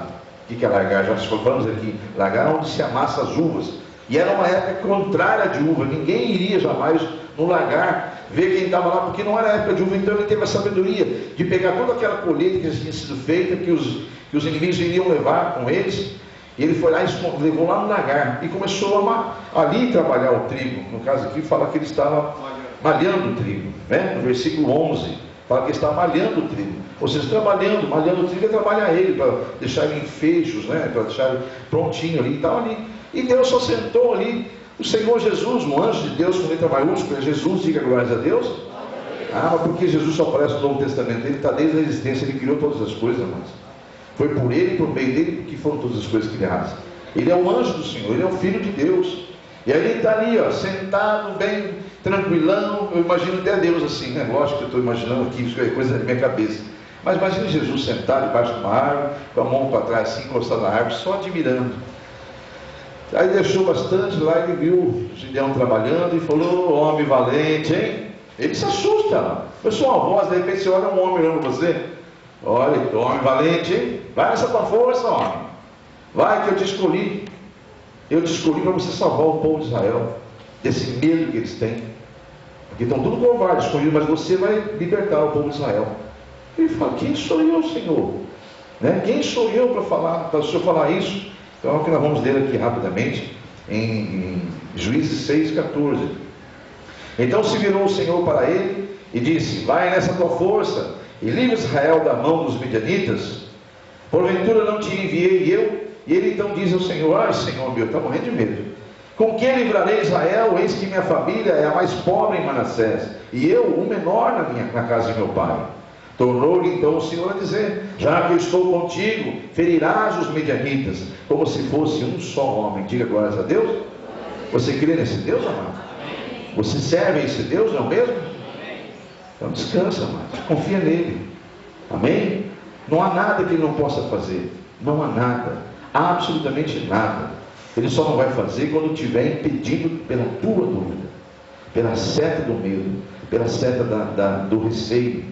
o que é lagar, já falamos aqui. Lagar é onde se amassa as uvas. E era uma época contrária de uva, ninguém iria jamais no lagar ver quem estava lá, porque não era época de uva. Então ele teve a sabedoria de pegar toda aquela colheita que tinha sido feita, que os inimigos iriam levar com eles, e ele foi lá e levou lá no lagar, e começou ali trabalhar o trigo. No caso aqui fala que ele estava malhando o trigo, né? No versículo 11, fala que ele estava malhando o trigo. Ou seja, malhando o trigo é trabalhar ele, para deixar ele em feixes, né? Para deixar ele prontinho ali, e tal ali. E Deus só sentou ali, o Senhor Jesus, um anjo de Deus com letra maiúscula, Jesus, diga glórias a Deus. Mas porque Jesus só aparece no Novo Testamento? Ele está desde a existência, ele criou todas as coisas, mas foi por ele, por meio dele, que foram todas as coisas criadas. Ele é o anjo do Senhor, ele é o Filho de Deus. E aí ele está ali, sentado, bem tranquilão. Eu imagino até Deus assim, né? Lógico que eu estou imaginando aqui, isso é coisa da minha cabeça. Mas imagine Jesus sentado debaixo de uma árvore, com a mão para trás, assim, encostado na árvore, só admirando. Aí deixou bastante lá, ele viu Gideão trabalhando e falou: homem valente, hein? Ele se assusta. Eu sou uma voz, de repente você olha um homem olhando você. Olha, homem valente, hein? Vai nessa tua força, homem. Vai que eu te escolhi. Eu te escolhi para você salvar o povo de Israel desse medo que eles têm. Porque estão tudo covardes, escolhidos, mas você vai libertar o povo de Israel. Ele fala: quem sou eu, Senhor? Né? Quem sou eu para o Senhor falar isso? Então é o que nós vamos ler aqui rapidamente, em Juízes 6,14. Então se virou o Senhor para ele e disse: vai nessa tua força e livra Israel da mão dos midianitas. Porventura não te enviei eu? E ele então diz ao Senhor: ai Senhor meu, está morrendo de medo. Com que livrarei Israel? Eis que minha família é a mais pobre em Manassés, e eu o menor na casa de meu pai. Tornou-lhe então o Senhor a dizer: já que eu estou contigo, ferirás os midianitas, como se fosse um só homem. Diga glórias a Deus. Você crê nesse Deus, amado? Você serve a esse Deus, não é mesmo? Então descansa, amado, confia nele. Amém? Não há nada que ele não possa fazer. Não há nada, absolutamente nada. Ele só não vai fazer quando estiver impedido pela tua dúvida, pela seta do medo, pela seta do receio,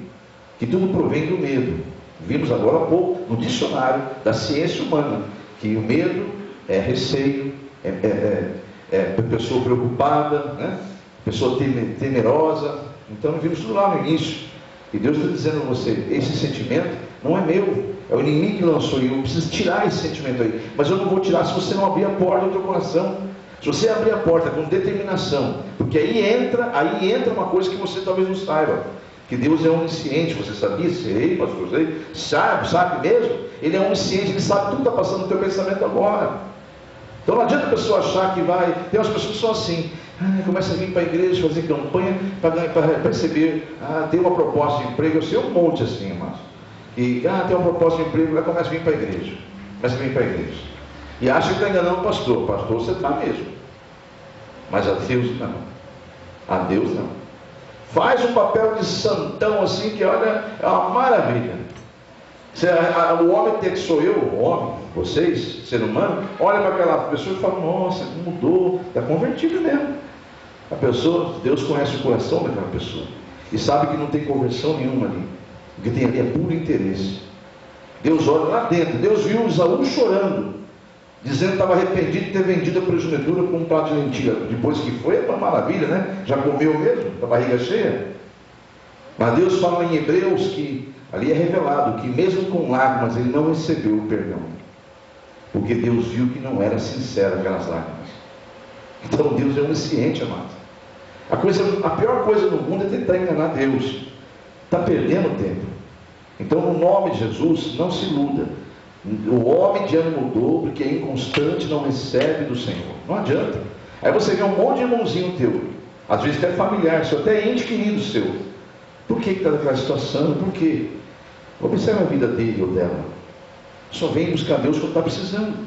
que tudo provém do medo. Vimos agora há pouco no dicionário da ciência humana que o medo é receio, é pessoa preocupada, né? Pessoa temerosa. Então vimos tudo lá no início. E Deus está dizendo a você: esse sentimento não é meu, é o inimigo que lançou, e eu preciso tirar esse sentimento aí. Mas eu não vou tirar se você não abrir a porta do teu coração. Se você abrir a porta com determinação, porque aí entra uma coisa que você talvez não saiba, Que Deus é onisciente, você sabia? Sei, pastor, sei. Sabe mesmo? Ele é onisciente, Ele sabe tudo que está passando no teu pensamento agora. Então não adianta a pessoa achar que vai... Tem umas pessoas que são assim, começa a vir para a igreja, fazer campanha para receber, tem uma proposta de emprego. Eu sei um monte assim, mas que tem uma proposta de emprego, aí começa a vir para a igreja. Começa a vir para a igreja. E acha que está enganando o pastor. Pastor, você está mesmo. Mas a Deus não. A Deus não. Faz um papel de santão assim, que olha, é uma maravilha. O homem que sou eu, o homem, vocês, ser humano, olha para aquela pessoa e fala, nossa, mudou, está convertido mesmo. A pessoa, Deus conhece o coração daquela pessoa e sabe que não tem conversão nenhuma ali. O que tem ali é puro interesse. Deus olha lá dentro. Deus viu Esaú chorando, dizendo que estava arrependido de ter vendido a primogenitura com um prato de lentilha. Depois que foi, é uma maravilha, né? Já comeu mesmo, da barriga cheia. Mas Deus fala em Hebreus que ali é revelado que mesmo com lágrimas ele não recebeu o perdão, porque Deus viu que não era sincero aquelas lágrimas. Então Deus é onisciente, amado. A pior coisa no mundo é tentar enganar Deus. Está perdendo tempo. Então, no nome de Jesus, não se iluda. O homem de ânimo dobro, que é inconstante, não recebe do Senhor. Não adianta. Aí você vê um monte de irmãozinho teu, às vezes até familiar seu, até ente querido seu. Por que está naquela situação? Por quê? Observa a vida dele ou dela. Só vem buscar Deus quando está precisando.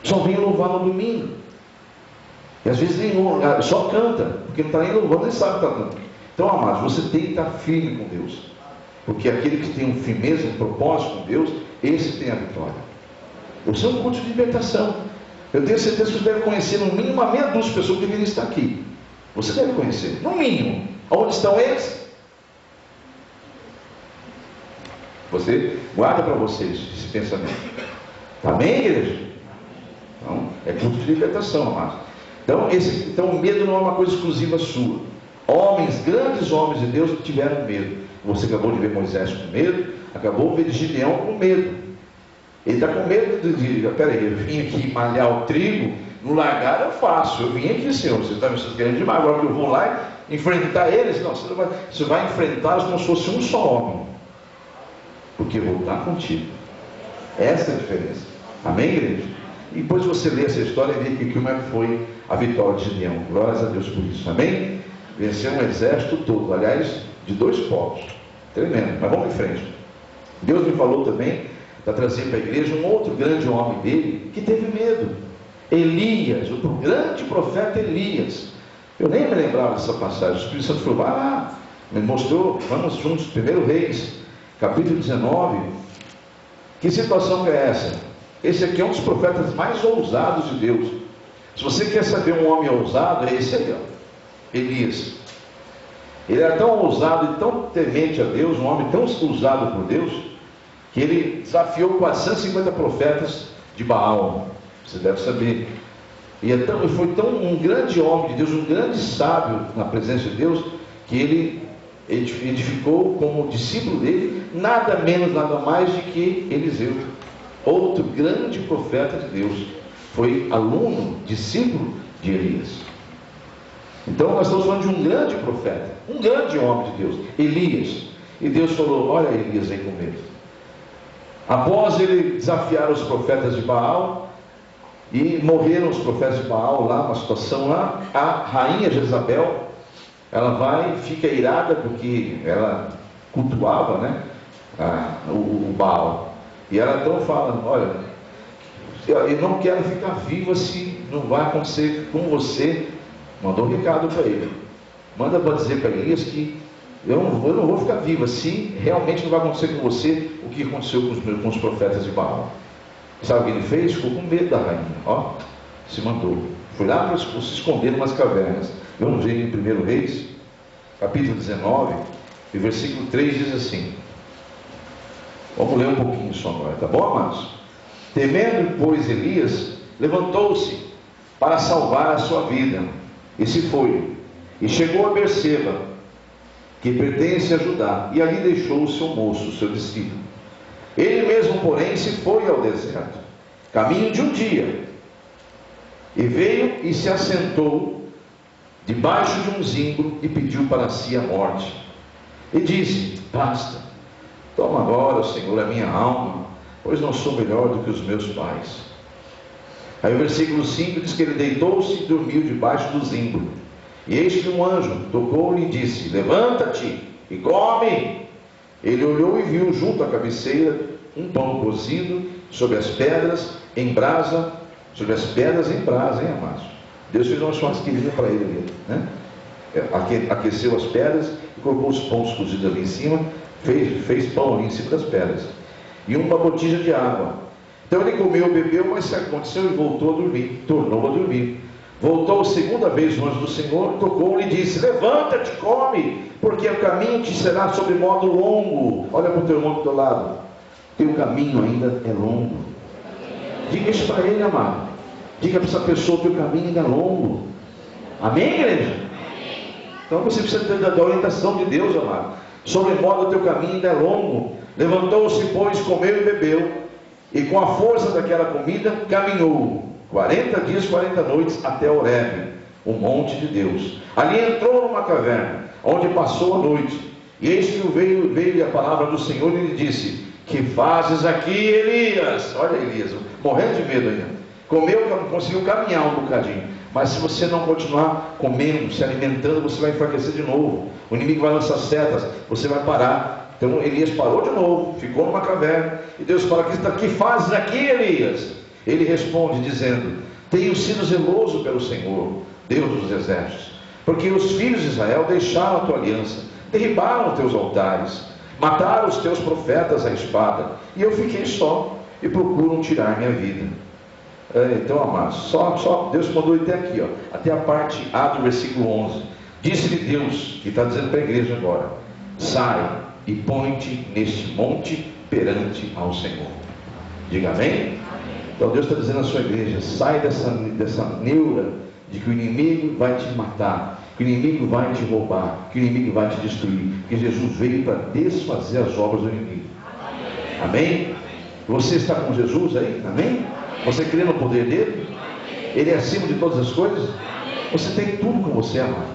Só vem louvar no domingo. E às vezes nem só canta, porque não está nem louvando, nem sabe que está cantando. Então, amados, você tem que estar firme com Deus. Porque aquele que tem um firmeza, um propósito com Deus, esse tem a vitória. Você é um culto de libertação. Eu tenho certeza que você deve conhecer no mínimo uma meia dúzia de pessoas que deveriam estar aqui. Você deve conhecer, no mínimo. Onde estão eles? Você guarda para vocês esse pensamento. Amém, igreja? Então, é culto de libertação, amados. Então o medo não é uma coisa exclusiva sua. Grandes homens de Deus tiveram medo. Você acabou de ver Moisés com medo, acabou de ver Gideão com medo. Ele está com medo de peraí, eu vim aqui malhar o trigo, no largar eu faço. Eu vim aqui, Senhor, você está me querendo demais, agora que eu vou lá e enfrentar eles. Não, você vai enfrentá-los como se fosse um só homem, porque eu vou estar contigo. Essa é a diferença. Amém, igreja? E depois você lê essa história e vê como é que foi a vitória de Gideão. Glórias a Deus por isso. Amém? Venceu um exército todo, aliás, de 2 povos. Tremendo. Mas vamos em frente. Deus me falou também para trazer para a igreja um outro grande homem dele que teve medo. Elias, o grande profeta Elias. Eu nem me lembrava dessa passagem. O Espírito Santo falou, vai lá, me mostrou, vamos juntos, 1 Reis, capítulo 19. Que situação que é essa? Esse aqui é um dos profetas mais ousados de Deus. Se você quer saber um homem ousado, é esse aí, ó. Elias. Ele era tão ousado e tão temente a Deus, um homem tão usado por Deus, que ele desafiou 450 profetas de Baal. Você deve saber. E foi tão um grande homem de Deus, um grande sábio na presença de Deus, que ele edificou como discípulo dele nada menos, nada mais de que Eliseu, outro grande profeta de Deus. Foi aluno, discípulo de Elias. Então nós estamos falando de um grande profeta, um grande homem de Deus, Elias. E Deus falou, olha Elias aí com medo. Após ele desafiar os profetas de Baal, e morreram os profetas de Baal lá, uma situação lá, a rainha Jezabel, ela vai, fica irada porque ela cultuava, né, o Baal. E ela então fala, olha, eu não quero ficar viva se não vai acontecer com você. Mandou um recado para ele. Manda para dizer para Elias que eu não vou ficar viva se realmente não vai acontecer com você o que aconteceu com os profetas de Baal. Sabe o que ele fez? Ficou com medo da rainha. Ó, se mandou. Foi lá para se esconder umas cavernas. Vamos ver em 1 Reis, capítulo 19, e versículo 3 diz assim. Vamos ler um pouquinho só agora, tá bom, amados? Temendo, pois, Elias, levantou-se para salvar a sua vida, e se foi, e chegou a Berseba, que pertence a Judá, e ali deixou o seu moço, o seu discípulo. Ele mesmo, porém, se foi ao deserto, caminho de um dia, e veio e se assentou debaixo de um zimbro e pediu para si a morte. e disse: basta, toma agora, Senhor, a minha alma, pois não sou melhor do que os meus pais. Aí o versículo 5 diz que ele deitou-se e dormiu debaixo do zimbro. E eis que um anjo tocou-lhe e disse: levanta-te e come. Ele olhou e viu junto à cabeceira um pão cozido sobre as pedras em brasa, hein, amados? Deus fez uma churrasqueirinha para ele ali, né? Aqueceu as pedras e colocou os pães cozidos ali em cima, fez pão ali em cima das pedras, e uma botija de água. Então ele comeu, bebeu, mas se aconteceu e voltou a dormir, tornou a dormir. Voltou a segunda vez o anjo do Senhor, tocou-lhe e disse: levanta-te, come, porque o caminho te será sobre modo longo. Olha para o teu irmão do teu lado, teu caminho ainda é longo. Diga isso para ele, amado. Diga para essa pessoa: teu caminho ainda é longo. Amém, igreja? Então você precisa ter da orientação de Deus, amado. Sobre modo o teu caminho ainda é longo. Levantou-se, pois, comeu e bebeu, e com a força daquela comida caminhou 40 dias, 40 noites até Horebe, o monte de Deus. Ali entrou numa caverna, onde passou a noite. E eis que veio a palavra do Senhor e lhe disse: que fazes aqui, Elias? Olha Elias, morrendo de medo ainda. Comeu, conseguiu caminhar um bocadinho, mas se você não continuar comendo, se alimentando, você vai enfraquecer de novo. O inimigo vai lançar setas, você vai parar. Então Elias parou de novo, ficou numa caverna, e Deus fala: que fazes aqui, Elias? Ele responde dizendo: tenho sido zeloso pelo Senhor, Deus dos exércitos, porque os filhos de Israel deixaram a tua aliança, derribaram os teus altares, mataram os teus profetas à espada, e eu fiquei só, e procuram tirar minha vida. Então, amados, só Deus mandou até aqui, ó, até a parte A do versículo 11. Disse-lhe Deus, que está dizendo para a igreja agora: sai e põe-te neste monte perante ao Senhor. Diga amém? Então Deus está dizendo à sua igreja: sai dessa neura de que o inimigo vai te matar, que o inimigo vai te roubar, que o inimigo vai te destruir, que Jesus veio para desfazer as obras do inimigo. Amém? Você está com Jesus aí? Amém? Você crê no poder dele? Ele é acima de todas as coisas? Você tem tudo com você, amado.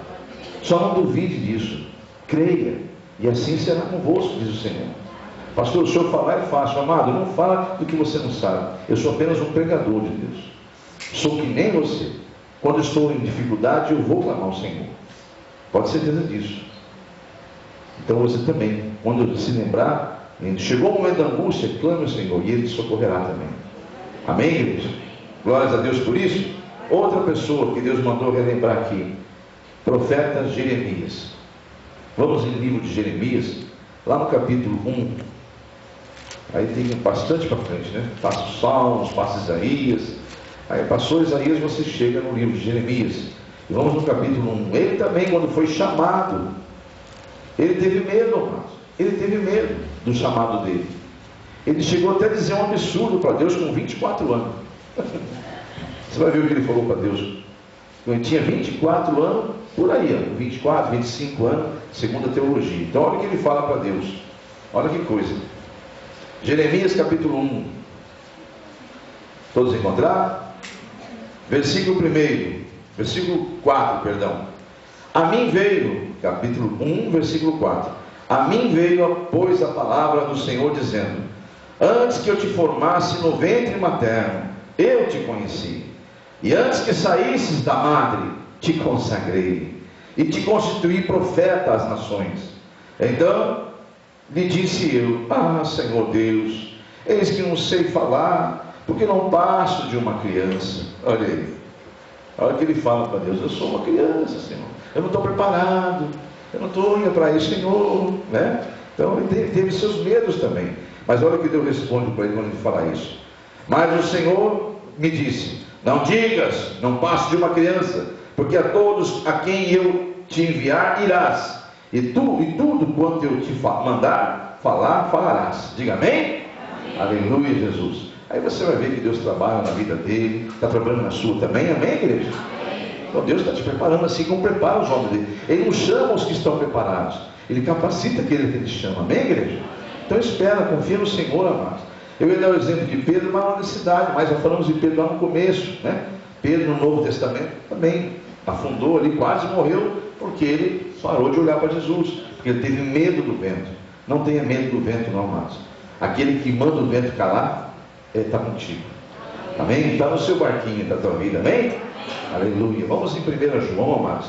Só não duvide disso. Creia, e assim será convosco, diz o Senhor. Pastor, o senhor falar é fácil, amado. Não fala do que você não sabe. Eu sou apenas um pregador de Deus. Sou que nem você. Quando estou em dificuldade, eu vou clamar ao Senhor. Pode ter certeza disso. Então você também, quando se lembrar, chegou o momento da angústia, clame ao Senhor e Ele te socorrerá também. Amém, igreja? Glórias a Deus por isso. Outra pessoa que Deus mandou relembrar aqui: profeta Jeremias. Vamos no livro de Jeremias, lá no capítulo 1. Aí tem bastante para frente, né? Passa os Salmos, passa Isaías. Aí passou Isaías, você chega no livro de Jeremias. E vamos no capítulo 1. Ele também, quando foi chamado, ele teve medo, amados. Ele teve medo do chamado dele. Ele chegou até a dizer um absurdo para Deus com 24 anos. Você vai ver o que ele falou para Deus. Ele tinha 24 anos, por aí, ó, 24, 25 anos, segundo a teologia. Então olha o que ele fala para Deus. Olha que coisa. Jeremias capítulo 1. Todos encontraram? Versículo 1. Versículo 4, perdão. A mim veio, capítulo 1, versículo 4. A mim veio, pois, a palavra do Senhor dizendo: antes que eu te formasse no ventre materno, eu te conheci. E antes que saísses da madre, te consagrei. E te constituí profeta às nações. Então lhe disse eu: ah, Senhor Deus, eis que não sei falar, porque não passo de uma criança. Olha aí. Olha o que ele fala para Deus: eu sou uma criança, Senhor. Eu não estou preparado. Eu não estou indo para isso, Senhor, né? Então ele teve seus medos também. Mas olha o que Deus responde para ele quando ele fala isso. Mas o Senhor me disse: não digas, não passo de uma criança, porque a todos a quem eu te enviar irás, e tudo quanto eu te mandar falar, falarás. Diga amém? Amém. Aleluia, Jesus. Aí você vai ver que Deus trabalha na vida dele, está trabalhando na sua também. Amém, igreja? Amém. Então Deus está te preparando assim como prepara os homens dele. Ele não chama os que estão preparados, Ele capacita aquele que Ele chama. Amém, igreja? Então espera, confia no Senhor, amados. Eu ia dar o exemplo de Pedro, mas na necessidade, mas já falamos de Pedro lá no começo, né? Pedro no Novo Testamento também afundou ali, quase morreu, porque ele parou de olhar para Jesus, porque porque ele teve medo do vento. Não tenha medo do vento, não, amados. Aquele que manda o vento calar, ele está contigo. Amém? Está no seu barquinho da tua vida, amém? Aleluia. Vamos em 1 João, amados.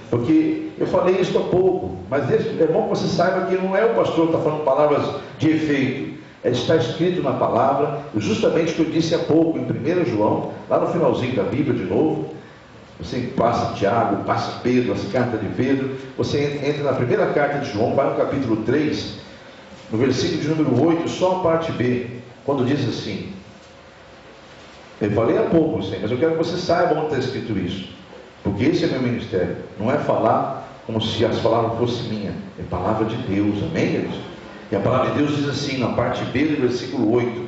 Porque eu falei isso há pouco, mas é bom que você saiba que não é o pastor que está falando palavras de efeito. Está escrito na palavra, justamente o que eu disse há pouco, em 1 João, lá no finalzinho da Bíblia de novo. Você passa Tiago, passa Pedro, as cartas de Pedro, você entra na primeira carta de João, vai no capítulo 3, no versículo de número 8, só a parte B, quando diz assim, eu falei há pouco, mas eu quero que você saiba onde está escrito isso, porque esse é meu ministério, não é falar como se as palavras fossem minhas, é palavra de Deus, amém, queridos? E a palavra de Deus diz assim, na parte B do versículo 8,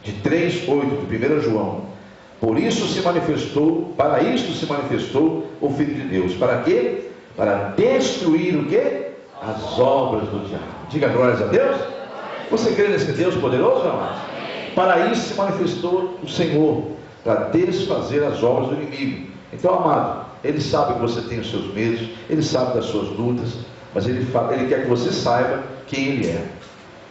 de 3:8, de 1 João, por isso se manifestou, para isto se manifestou o Filho de Deus. Para quê? Para destruir o quê? As obras do diabo. Diga glórias a Deus. Você crê nesse Deus poderoso, amado? Para isso se manifestou o Senhor, para desfazer as obras do inimigo. Então, amado, Ele sabe que você tem os seus medos, Ele sabe das suas lutas, mas Ele quer que você saiba quem Ele é.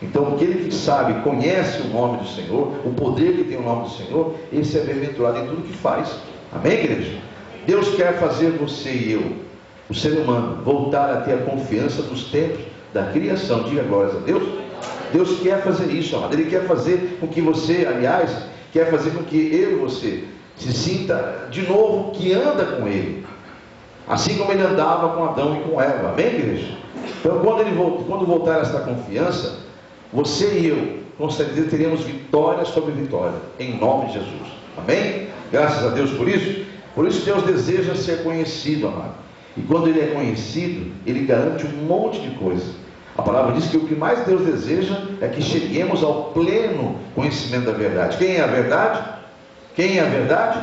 Então, aquele que sabe, conhece o nome do Senhor, o poder que tem o nome do Senhor, esse é bem-aventurado em tudo que faz. Amém, igreja? Deus quer fazer você e eu, o ser humano, voltar a ter a confiança dos tempos da criação. Diga glórias a Deus. Deus quer fazer isso, amado. Ele quer fazer com que você, aliás, quer fazer com que eu e você se sinta de novo que anda com Ele, assim como Ele andava com Adão e com Eva. Amém, igreja? Então, quando voltar esta confiança, você e eu, com certeza, teremos vitória sobre vitória, em nome de Jesus. Amém? Graças a Deus por isso. Por isso Deus deseja ser conhecido, amado. E quando Ele é conhecido, Ele garante um monte de coisa. A palavra diz que o que mais Deus deseja é que cheguemos ao pleno conhecimento da verdade. Quem é a verdade? Quem é a verdade?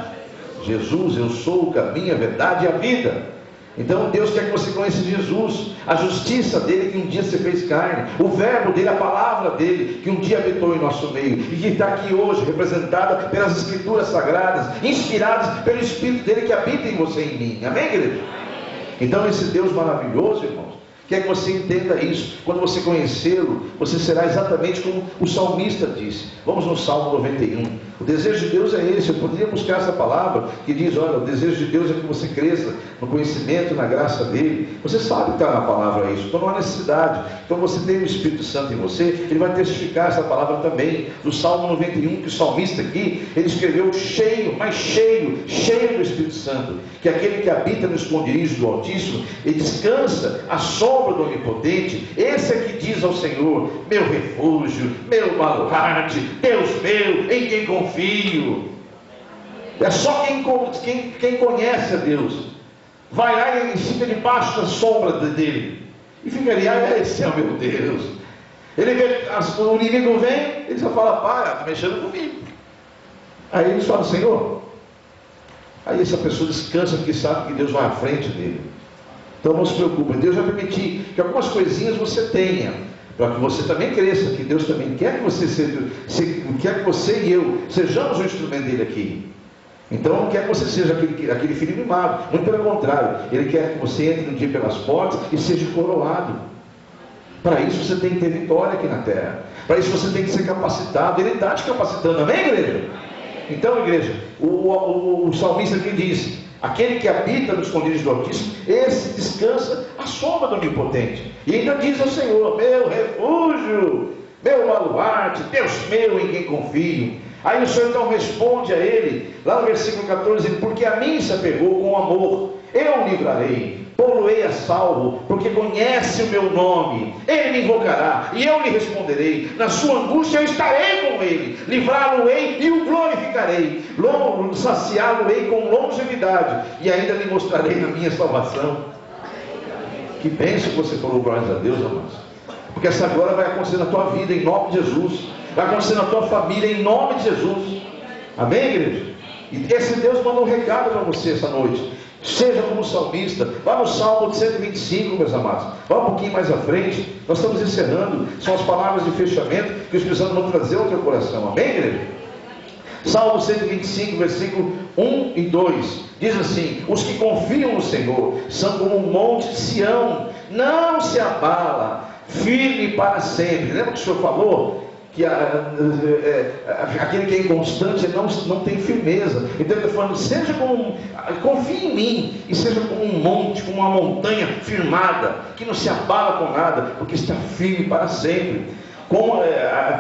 Jesus. Eu sou o caminho, a verdade e a vida. Então Deus quer que você conheça Jesus, a justiça dele que um dia se fez carne, o verbo dele, a palavra dele que um dia habitou em nosso meio e que está aqui hoje representada pelas escrituras sagradas, inspiradas pelo Espírito dele que habita em você e em mim. Amém, igreja? Então esse Deus maravilhoso, irmãos, quer que você entenda isso. Quando você conhecê-lo, você será exatamente como o salmista disse. Vamos no Salmo 91. O desejo de Deus é esse. Eu poderia buscar essa palavra que diz, olha, o desejo de Deus é que você cresça no conhecimento, na graça dele. Você sabe que está na palavra isso, então não há necessidade. Então você tem o Espírito Santo em você, ele vai testificar essa palavra também. No Salmo 91, que o salmista aqui, ele escreveu cheio, mas cheio do Espírito Santo, que é aquele que habita no esconderijo do Altíssimo e descansa à sombra do Onipotente. Esse é que diz ao Senhor, meu refúgio, meu baluarte, Deus meu, em quem confio. É só quem conhece a Deus vai lá e fica debaixo da sombra dele e fica ali, esse é o meu Deus. Ele vê, o inimigo vem, ele só fala, para, está mexendo comigo. Aí ele fala, Senhor. Aí essa pessoa descansa porque sabe que Deus vai à frente dele. Então não se preocupe, Deus vai permitir que algumas coisinhas você tenha, para que você também cresça, que Deus também quer que você quer que você e eu sejamos o instrumento dele aqui. Então não quer que você seja aquele filho mimado, muito pelo contrário, ele quer que você entre um dia pelas portas e seja coroado. Para isso você tem que ter vitória aqui na terra, para isso você tem que ser capacitado. Ele está te capacitando, amém, igreja? Então, igreja, o salmista aqui diz, aquele que habita no esconderijo do Altíssimo, esse descansa à sombra do Onipotente. E ainda diz ao Senhor, meu refúgio, meu baluarte, Deus meu em quem confio. Aí o Senhor então responde a ele, lá no versículo 14, porque a mim se apegou com amor, eu o livrarei, pô-lo-ei a salvo, porque conhece o meu nome. Ele me invocará e eu lhe responderei. Na sua angústia eu estarei com ele, livrá-lo-ei e o glorificarei, saciá-lo-ei com longevidade e ainda lhe mostrarei a minha salvação. Que bênção que você falou, glórias a Deus, amados. Porque essa glória vai acontecer na tua vida em nome de Jesus, vai acontecer na tua família em nome de Jesus. Amém, igreja? E esse Deus manda um recado para você essa noite. Seja como salmista. Vá no Salmo 125, meus amados. Vá um pouquinho mais à frente. Nós estamos encerrando. São as palavras de fechamento que o Espírito Santo vai trazer ao teu coração. Amém, igreja? Salmo 125, versículo 1 e 2 diz assim: os que confiam no Senhor são como um monte de Sião, não se abala, firme para sempre. Lembra que o Senhor falou? Que aquele que é inconstante não tem firmeza. Então ele está falando, confie em mim, e seja como um monte, como uma montanha firmada, que não se abala com nada, porque está firme para sempre.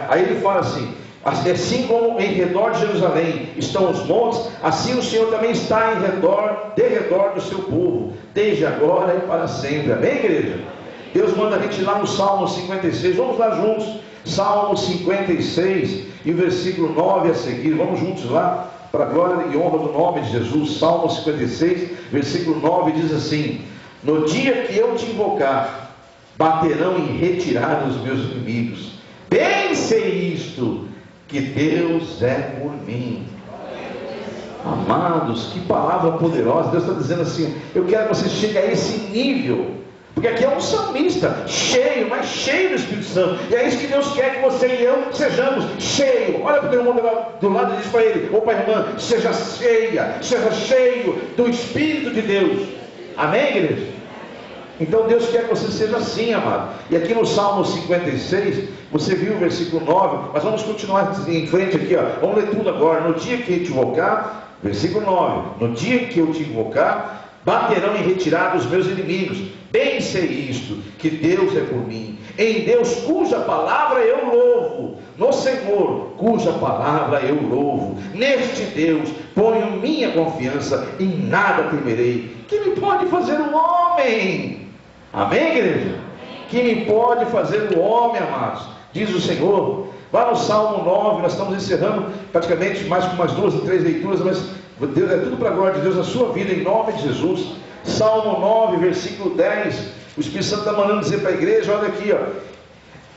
Aí ele fala assim como em redor de Jerusalém estão os montes, assim o Senhor também está de redor do seu povo, desde agora e para sempre. Amém, igreja? Deus manda a gente ir lá no Salmo 56, vamos lá juntos. Salmo 56 e o versículo 9 a seguir, vamos juntos lá, para a glória e honra do nome de Jesus. Salmo 56, versículo 9 diz assim: no dia que eu te invocar, baterão em retirada os meus inimigos. Bem sei isto, que Deus é por mim. Amados, que palavra poderosa. Deus está dizendo assim: eu quero que você chegue a esse nível. Porque aqui é um salmista, cheio, mas cheio do Espírito Santo. E é isso que Deus quer que você e eu sejamos cheios. Olha para o teu irmão do lado e diz para ele, ou para a irmã, seja cheio do Espírito de Deus. Amém, igreja? Então Deus quer que você seja assim, amado. E aqui no Salmo 56, você viu o versículo 9, mas vamos continuar em frente aqui, ó. Vamos ler tudo agora. No dia que eu te invocar, versículo 9, no dia que eu te invocar, baterão em retirada os meus inimigos. Bem sei isto, que Deus é por mim. Em Deus cuja palavra eu louvo, no Senhor cuja palavra eu louvo, neste Deus ponho minha confiança, e nada temerei. Que me pode fazer o homem? Amém, igreja? Que me pode fazer o homem, amados? Diz o Senhor. Lá no Salmo 9, nós estamos encerrando praticamente mais com umas 2 ou 3 leituras, mas Deus, é tudo para a glória de Deus na sua vida, em nome de Jesus. Salmo 9, versículo 10, o Espírito Santo está mandando dizer para a igreja, olha aqui, ó: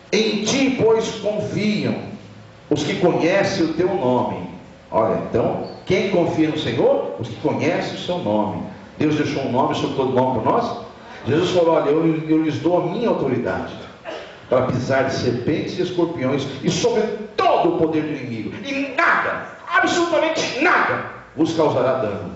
em ti, pois, confiam os que conhecem o teu nome. Olha, então, quem confia no Senhor? Os que conhecem o seu nome. Deus deixou um nome sobre todo nome para nós. Jesus falou, olha, eu lhes dou a minha autoridade para pisar de serpentes e escorpiões, e sobre todo o poder do inimigo, e nada, absolutamente nada, vos causará dano.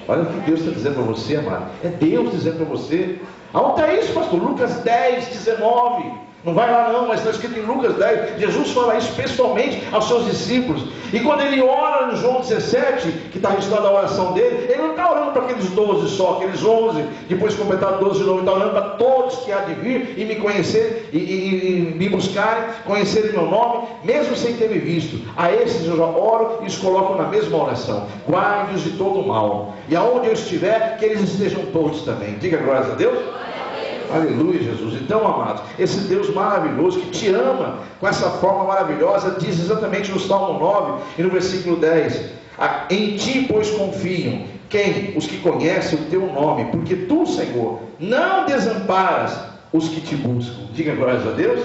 Olha o que Deus está dizendo para você, amado. É Deus dizendo para você. Aonde está isso, pastor? Lucas 10, 19. Não vai lá não, mas está escrito em Lucas 10. Jesus fala isso pessoalmente aos seus discípulos. E quando ele ora no João 17, que está registrada a oração dele, ele não está orando para aqueles 12 só, aqueles 11, depois completar 12 de novo. Ele está orando para todos que há de vir e me conhecer, e me buscarem, conhecerem meu nome, mesmo sem ter me visto. A esses eu já oro e os coloco na mesma oração. Guarde-os de todo o mal. E aonde eu estiver, que eles estejam todos também. Diga glórias a Deus. Aleluia, Jesus. Então, amados, esse Deus maravilhoso que te ama com essa forma maravilhosa, diz exatamente no Salmo 9 e no versículo 10: em ti, pois, confiam. Quem? Os que conhecem o teu nome, porque tu, Senhor, não desamparas os que te buscam. Diga glórias a Deus.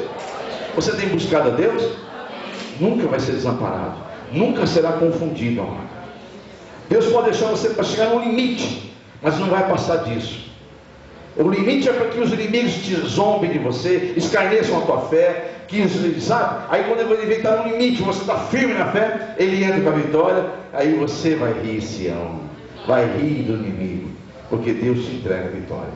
Você tem buscado a Deus? Nunca vai ser desamparado, nunca será confundido, amado. Deus pode deixar você para chegar no limite, mas não vai passar disso. O limite é para que os inimigos te zombem de você, escarneçam a tua fé, sabe? Aí quando ele vem estar no limite, você está firme na fé, ele entra com a vitória, aí você vai rir, Sião, vai rir do inimigo, porque Deus te entrega a vitória.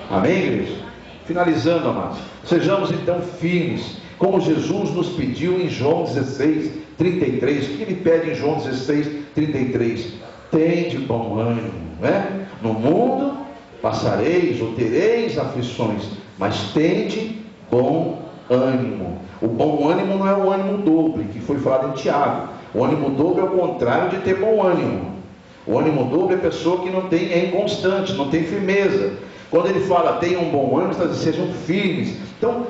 Amém, igreja? Finalizando, amados, sejamos então firmes, como Jesus nos pediu em João 16, 33. O que ele pede em João 16, 33? Tende bom ânimo, né? No mundo passareis ou tereis aflições, mas tende bom ânimo. O bom ânimo não é o ânimo dobre, que foi falado em Tiago. O ânimo dobre é o contrário de ter bom ânimo. O ânimo dobre é a pessoa que não tem, é inconstante, não tem firmeza. Quando ele fala, tenham um bom ânimo, está dizendo, sejam firmes. Então,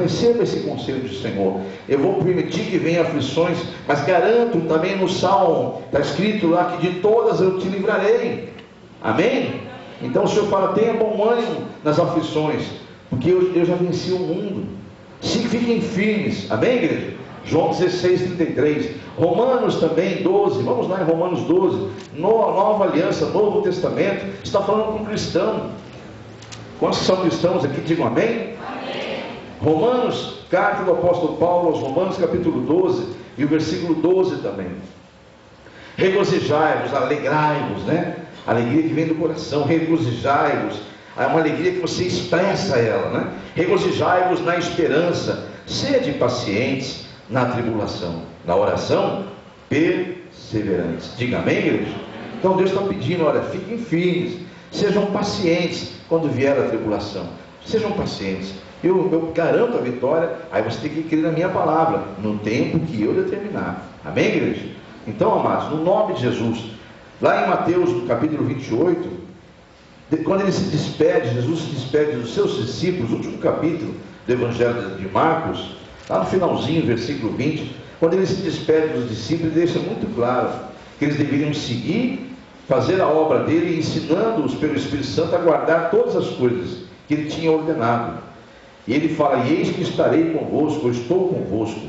receba esse conselho do Senhor. Eu vou permitir que venham aflições, mas garanto também no Salmo, está escrito lá que de todas eu te livrarei. Amém? Então o Senhor fala, tenha bom ânimo nas aflições, porque eu já venci o mundo. Fiquem firmes. Amém, igreja? João 16, 33. Romanos também 12. Vamos lá em Romanos 12. Nova aliança, Novo Testamento. Está falando com um cristão. Quantos são cristãos aqui? Digam amém? Amém. Romanos, carta do apóstolo Paulo aos Romanos, capítulo 12 e o versículo 12 também. Regozijai-vos, alegrai-vos, né? Alegria que vem do coração. Regozijai-vos, É uma alegria que você expressa ela, né? Regozijai-vos na esperança, sede pacientes na tribulação, na oração, perseverantes. Diga amém, igreja? Então Deus está pedindo, olha, fiquem firmes, sejam pacientes quando vier a tribulação. Sejam pacientes. Eu garanto a vitória. Aí você tem que crer na minha palavra, no tempo que eu determinar. Amém, igreja? Então, amados, no nome de Jesus, lá em Mateus, no capítulo 28, quando ele se despede, Jesus se despede dos seus discípulos, no último capítulo do Evangelho de Marcos, lá no finalzinho, versículo 20, quando ele se despede dos discípulos, ele deixa muito claro que eles deveriam seguir, fazer a obra dele, ensinando-os pelo Espírito Santo a guardar todas as coisas que ele tinha ordenado. E ele fala: e eis que estarei convosco, eu estou convosco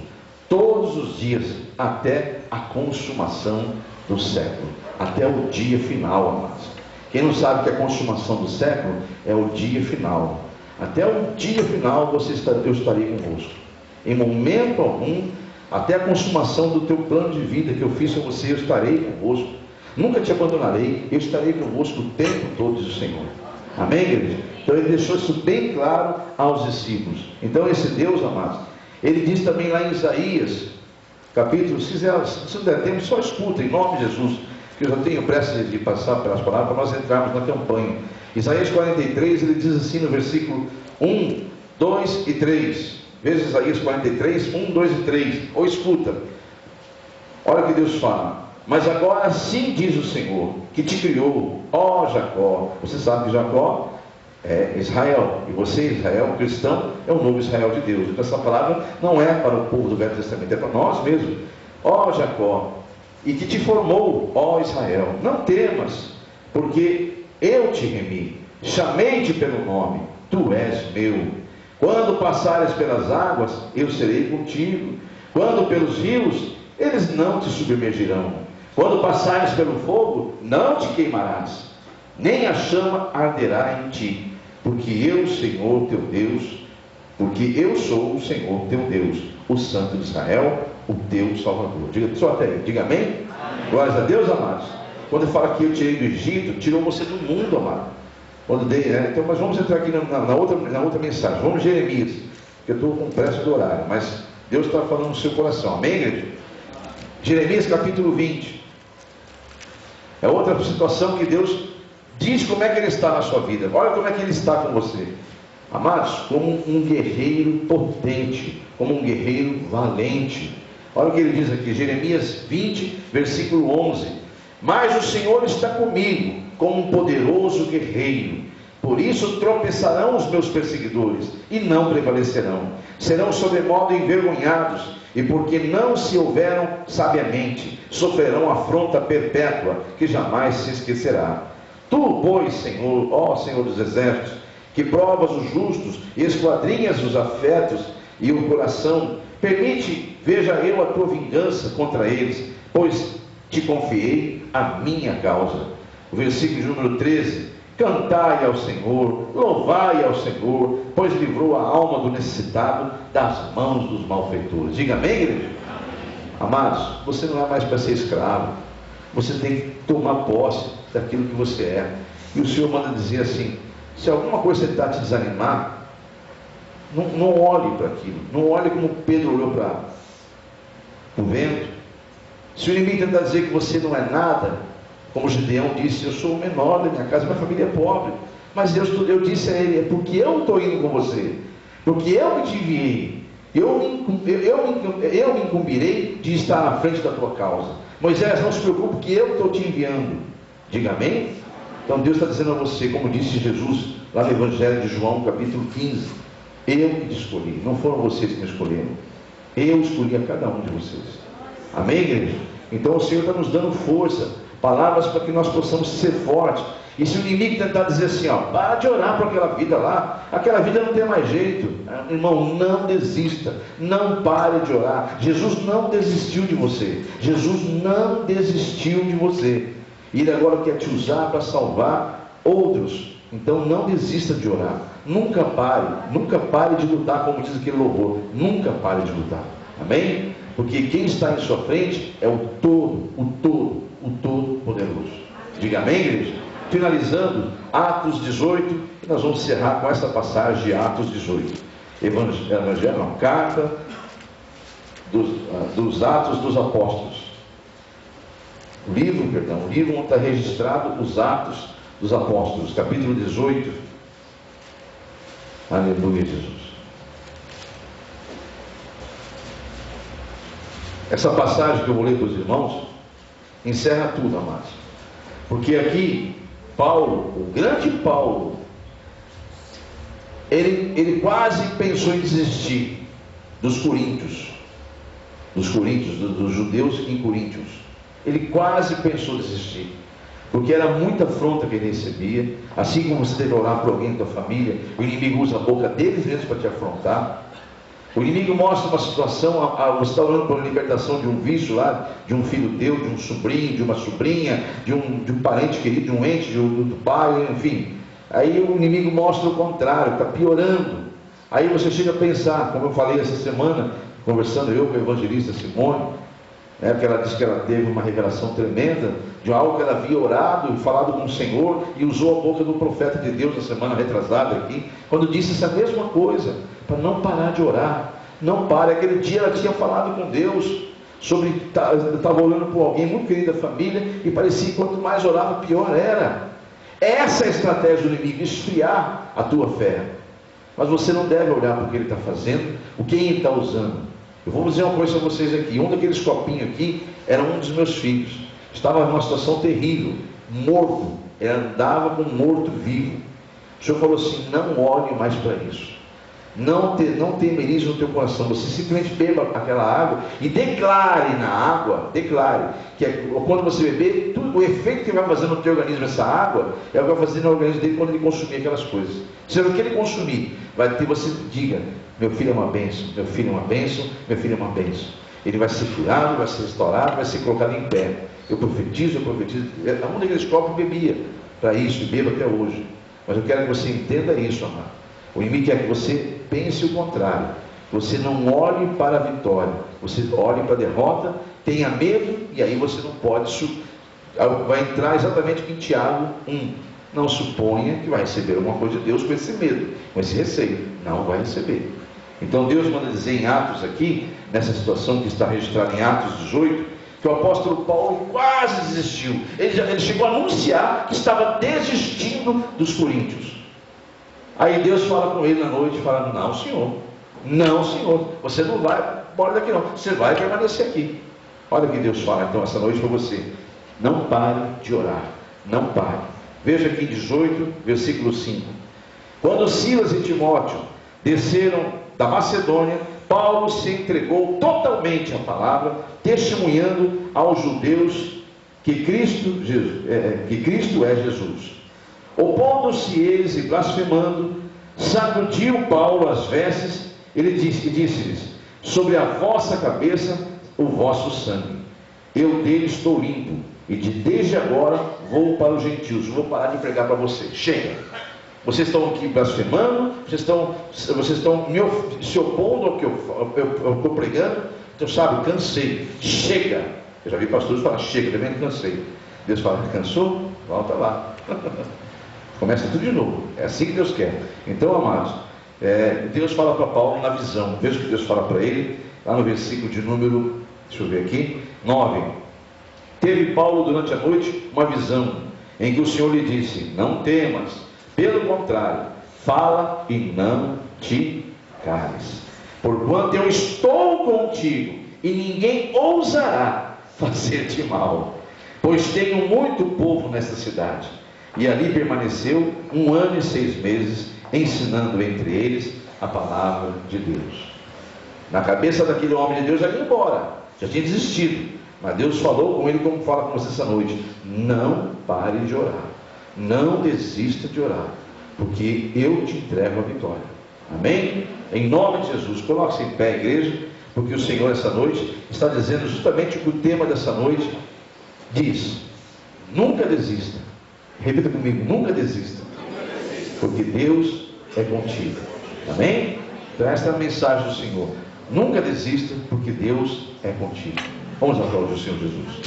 todos os dias, até a consumação do século, até o dia final, amados. Quem não sabe que a consumação do século é o dia final. Até o dia final eu estarei convosco. Em momento algum, até a consumação do teu plano de vida que eu fiz com você, eu estarei convosco. Nunca te abandonarei, eu estarei convosco o tempo todo, diz o Senhor. Amém, igreja? Então ele deixou isso bem claro aos discípulos. Então esse Deus, amados, ele diz também lá em Isaías, capítulo, se não der tempo, só escuta, em nome de Jesus, que eu já tenho pressa de passar pelas palavras para nós entrarmos na campanha. Isaías 43, ele diz assim no versículo 1, 2 e 3. Veja Isaías 43, 1, 2 e 3. Ou escuta. Olha o que Deus fala. Mas agora sim diz o Senhor, que te criou, ó Jacó. Você sabe que Jacó é Israel, e você, Israel, cristão, é o novo Israel de Deus. Então essa palavra não é para o povo do Velho Testamento, é para nós mesmos. Ó Jacó, e que te formou, ó Israel, não temas, porque eu te remi, chamei-te pelo nome, tu és meu. Quando passares pelas águas, eu serei contigo. Quando pelos rios, eles não te submergirão. Quando passares pelo fogo, não te queimarás, nem a chama arderá em ti, porque eu, Senhor teu Deus, porque eu sou o Senhor teu Deus, o Santo de Israel, o teu Salvador. Diga só até aí, diga amém? Amém. Glórias a Deus, amados. Quando ele fala que eu tirei do Egito, tirou você do mundo, amado. Quando dei, né? Então, mas vamos entrar aqui na outra mensagem. Vamos Jeremias, porque eu estou com pressa do horário, mas Deus está falando no seu coração. Amém, igreja? Jeremias capítulo 20. É outra situação que Deus diz como é que Ele está na sua vida. Olha como é que Ele está com você. Amados, como um guerreiro potente, como um guerreiro valente. Olha o que ele diz aqui, Jeremias 20, versículo 11. Mas o Senhor está comigo, como um poderoso guerreiro. Por isso tropeçarão os meus perseguidores, e não prevalecerão. Serão sobremodo envergonhados, e porque não se houveram sabiamente, sofrerão afronta perpétua, que jamais se esquecerá. Tu, pois, Senhor, ó Senhor dos exércitos, que provas os justos, e esquadrinhas os afetos e o coração, permite, veja eu a tua vingança contra eles, pois te confiei a minha causa. O versículo de número 13. Cantai ao Senhor, louvai ao Senhor, pois livrou a alma do necessitado das mãos dos malfeitores. Diga amém, igreja? Amados, você não é mais para ser escravo. Você tem que tomar posse daquilo que você é. E o Senhor manda dizer assim: se alguma coisa tentar te desanimar, não olhe para aquilo. Não olhe como Pedro olhou para o vento. Se o inimigo tentar dizer que você não é nada, como Gideão disse: eu sou o menor da minha casa, minha família é pobre. Mas eu disse a ele: é porque eu estou indo com você, porque eu te enviei, eu me incumbirei de estar na frente da tua causa. Moisés, não se preocupe, que eu estou te enviando. Diga amém? Então Deus está dizendo a você, como disse Jesus lá no Evangelho de João, capítulo 15: eu que te escolhi, não foram vocês que me escolheram, eu escolhi a cada um de vocês. Amém, igreja? Então o Senhor está nos dando força, palavras para que nós possamos ser fortes. E se o inimigo tentar dizer assim, ó, para de orar por aquela vida lá, aquela vida não tem mais jeito, irmão, não desista, não pare de orar. Jesus não desistiu de você, Jesus não desistiu de você. E Ele agora quer te usar para salvar outros. Então não desista de orar, nunca pare de lutar, como diz aquele louvor, nunca pare de lutar. Amém? Porque quem está em sua frente é o Todo-Poderoso. Diga amém, igreja? finalizando Atos 18, e nós vamos encerrar com essa passagem de Atos 18. Evangelho, não, carta dos Atos dos Apóstolos. O livro onde está registrado os Atos dos Apóstolos, capítulo 18. Aleluia, Jesus. Essa passagem que eu vou ler para os irmãos encerra tudo, amados. Porque aqui, Paulo, o grande Paulo, ele quase pensou em desistir dos coríntios, dos judeus em Coríntios. Ele quase pensou em desistir, porque era muita afronta que ele recebia. Assim como você deve orar por alguém da tua família, o inimigo usa a boca deles mesmo para te afrontar. O inimigo mostra uma situação, você está orando por libertação de um vício lá, de um filho teu, de um sobrinho, de uma sobrinha, de um parente querido, de um ente, do pai, enfim. Aí o inimigo mostra o contrário, está piorando. Aí você chega a pensar, como eu falei essa semana, conversando eu com a evangelista Simone, que ela disse que ela teve uma revelação tremenda de algo que ela havia orado e falado com o Senhor, e usou a boca do profeta de Deus na semana retrasada aqui, quando disse essa mesma coisa, para não parar de orar. Não pare. Aquele dia ela tinha falado com Deus sobre, estava orando por alguém muito querido da família, e parecia que quanto mais orava, pior era. Essa é a estratégia do inimigo, esfriar a tua fé. Mas você não deve olhar para o que ele está fazendo, o que ele está usando. Eu vou dizer uma coisa para vocês aqui. Um daqueles copinhos aqui era um dos meus filhos. Estava numa situação terrível, morto. Ele andava com um morto vivo. O Senhor falou assim: não olhe mais para isso. Não temerize no teu coração. Você simplesmente beba aquela água e declare na água, que quando você beber, o efeito que vai fazer no teu organismo essa água é o que vai fazer no organismo dele quando ele consumir aquelas coisas. Seja o que ele consumir, vai ter, você diga: meu filho é uma bênção, meu filho é uma bênção, meu filho é uma bênção. Ele vai ser curado, vai ser restaurado, vai ser colocado em pé. Eu profetizo. Um daqueles copos bebia para isso, e beba até hoje. Mas eu quero que você entenda isso, amado. O inimigo quer que você pense o contrário. Você não olhe para a vitória, você olhe para a derrota, tenha medo, e aí você não pode. Vai entrar exatamente em Tiago 1. Não suponha que vai receber alguma coisa de Deus com esse medo, com esse receio. Não vai receber. Então Deus manda dizer em Atos aqui, nessa situação que está registrada em Atos 18, que o apóstolo Paulo quase desistiu. Ele chegou a anunciar que estava desistindo dos coríntios. Aí Deus fala com ele na noite, falando: não senhor, você não vai embora daqui não, você vai permanecer aqui. Olha o que Deus fala então essa noite para você: não pare de orar, não pare. Veja aqui 18, versículo 5. Quando Silas e Timóteo desceram da Macedônia, Paulo se entregou totalmente à palavra, testemunhando aos judeus que Cristo é Jesus. Opondo-se eles e blasfemando, sacudiu Paulo as vestes, ele disse-lhes: sobre a vossa cabeça o vosso sangue, eu dele estou limpo, e desde agora vou para os gentios, vou parar de pregar para vocês. Chega, vocês estão aqui blasfemando, vocês estão se opondo ao que eu estou pregando. Então, sabe, cansei, chega. Eu já vi pastores falar: chega, também cansei. Deus fala: cansou? Volta lá. Começa tudo de novo. É assim que Deus quer. Então, amados, Deus fala para Paulo na visão. Veja o que Deus fala para ele, lá no versículo de número, deixa eu ver aqui, 9. Teve Paulo durante a noite uma visão, em que o Senhor lhe disse: não temas, pelo contrário, fala e não te cales, porquanto eu estou contigo, e ninguém ousará fazer-te mal, pois tenho muito povo nesta cidade. E ali permaneceu 1 ano e 6 meses, ensinando entre eles a palavra de Deus. Na cabeça daquele homem de Deus já ia embora, já tinha desistido, mas Deus falou com ele como fala com você essa noite: não pare de orar, não desista de orar, porque eu te entrego a vitória. Amém? Em nome de Jesus, coloque-se em pé, igreja, porque o Senhor essa noite está dizendo justamente que o tema dessa noite diz: nunca desista. Repita comigo: nunca desista, porque Deus é contigo. Amém? Então esta é a mensagem do Senhor: nunca desista, porque Deus é contigo. Vamos aplaudir o Senhor Jesus.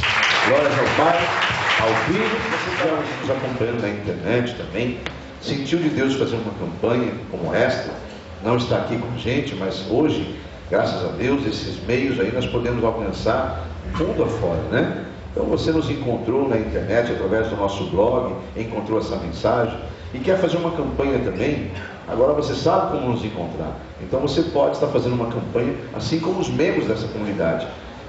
Glórias ao Pai. ao vivo, você está nos acompanhando na internet também, sentiu de Deus fazer uma campanha como esta, não está aqui com a gente, mas hoje, graças a Deus, esses meios aí nós podemos alcançar o mundo afora, né? Então você nos encontrou na internet, através do nosso blog, encontrou essa mensagem e quer fazer uma campanha também. Agora você sabe como nos encontrar. Então você pode estar fazendo uma campanha, assim como os membros dessa comunidade.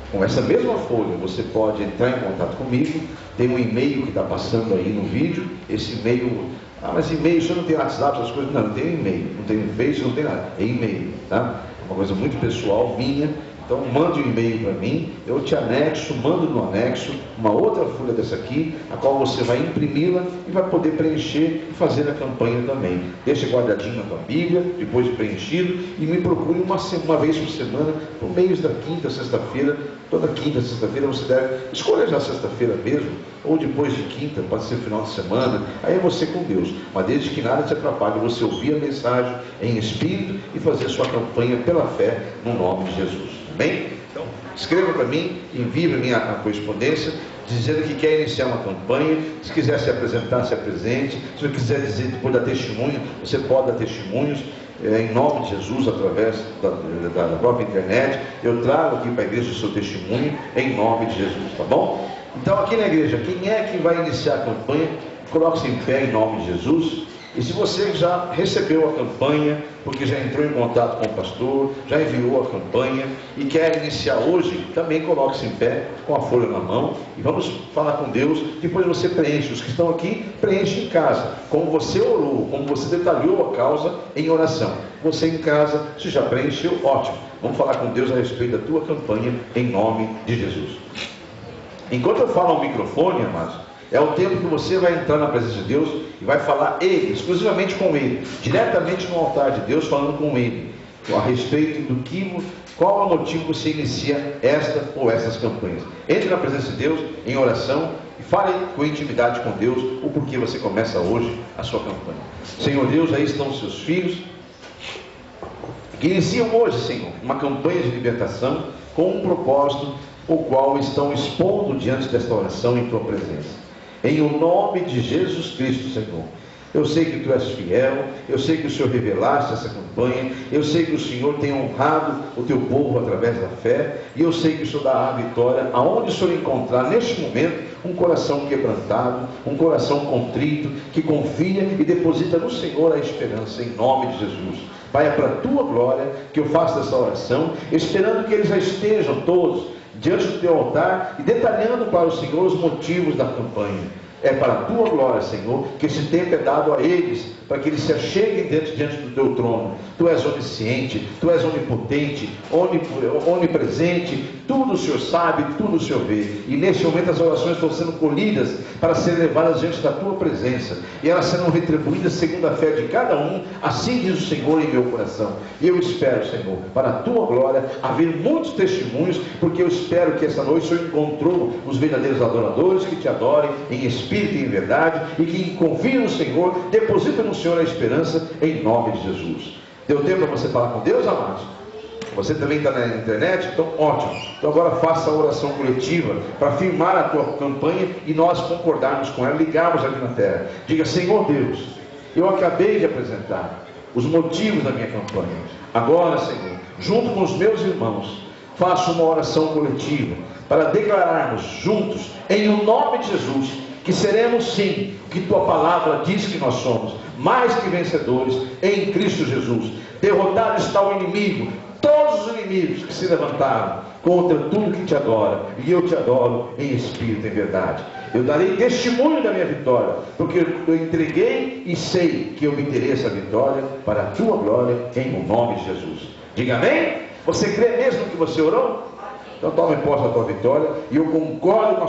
Com essa mesma folha, você pode entrar em contato comigo. Tem um e-mail que está passando aí no vídeo. Esse e-mail, mas e-mail, você não tem WhatsApp, essas coisas? Não, não tem e-mail, não tem Face, não tem nada. É e-mail, tá? Uma coisa muito pessoal, minha. Então mande um e-mail para mim, eu te anexo, mando no anexo uma outra folha dessa aqui, a qual você vai imprimi-la e vai poder preencher e fazer a campanha também. Deixa guardadinho na tua Bíblia, depois de preenchido, e me procure uma vez por semana, por meios da quinta, sexta-feira. Toda quinta, sexta-feira você deve escolher já sexta-feira mesmo, ou depois de quinta, pode ser final de semana, aí é você com Deus, mas desde que nada te atrapalhe você ouvir a mensagem em espírito e fazer a sua campanha pela fé no nome de Jesus. Bem, então escreva para mim, envie para mim a correspondência, dizendo que quer iniciar uma campanha. Se quiser se apresentar, se apresente. Se você quiser dizer depois dar testemunho, você pode dar testemunhos em nome de Jesus, através da própria internet. Eu trago aqui para a igreja o seu testemunho em nome de Jesus, tá bom? Então aqui na igreja, quem é que vai iniciar a campanha? Coloque-se em pé em nome de Jesus. E se você já recebeu a campanha, porque já entrou em contato com o pastor, já enviou a campanha e quer iniciar hoje, também coloque-se em pé com a folha na mão e vamos falar com Deus. Depois você preenche, os que estão aqui, preenche em casa, como você orou, como você detalhou a causa em oração. Você em casa, se já preencheu, ótimo. Vamos falar com Deus a respeito da tua campanha em nome de Jesus. Enquanto eu falo ao microfone, amados, é o tempo que você vai entrar na presença de Deus e vai falar Ele, exclusivamente com Ele, diretamente no altar de Deus, falando com Ele, a respeito do qual é o motivo que você inicia esta ou essas campanhas. Entre na presença de Deus em oração e fale com intimidade com Deus o porquê você começa hoje a sua campanha. Senhor Deus, aí estão os seus filhos, que iniciam hoje, Senhor, uma campanha de libertação com um propósito, o qual estão expondo diante desta oração em Tua presença. Em o nome de Jesus Cristo, Senhor. Eu sei que Tu és fiel, eu sei que o Senhor revelaste essa campanha, eu sei que o Senhor tem honrado o Teu povo através da fé, e eu sei que o Senhor dá a vitória aonde o Senhor encontrar neste momento um coração quebrantado, um coração contrito, que confia e deposita no Senhor a esperança, em nome de Jesus. Pai, é para a Tua glória que eu faço essa oração, esperando que eles já estejam todos diante do Teu altar e detalhando para o Senhor os motivos da campanha. É para a Tua glória, Senhor, que esse tempo é dado a eles, para que eles se acheguem diante do Teu trono. Tu és onisciente, Tu és onipotente, onipresente, tudo o Senhor sabe, tudo o Senhor vê. E neste momento as orações estão sendo colhidas para serem levadas diante da Tua presença, e elas serão retribuídas segundo a fé de cada um, assim diz o Senhor em meu coração. E eu espero, Senhor, para a Tua glória, haver muitos testemunhos, porque eu espero que essa noite o Senhor encontrou os verdadeiros adoradores que Te adorem em espírito e em verdade, e que confiam no Senhor, depositam no Senhor a esperança, em nome de Jesus. Deu tempo para você falar com Deus, amados? Você também está na internet? Então ótimo. Então agora faça a oração coletiva para firmar a tua campanha e nós concordarmos com ela, ligarmos ali na terra. Diga: Senhor Deus, eu acabei de apresentar os motivos da minha campanha. Agora, Senhor, junto com os meus irmãos, faço uma oração coletiva para declararmos juntos, em o nome de Jesus, que seremos sim o que Tua palavra diz que nós somos, mais que vencedores em Cristo Jesus. Derrotado está o inimigo, todos os inimigos que se levantaram contra tudo que Te adora, e eu Te adoro em espírito e em verdade. Eu darei testemunho da minha vitória, porque eu entreguei e sei que eu obterei essa vitória para a Tua glória, em o nome de Jesus. Diga amém? Você crê mesmo que você orou? Então tome posse da tua vitória, e eu concordo com a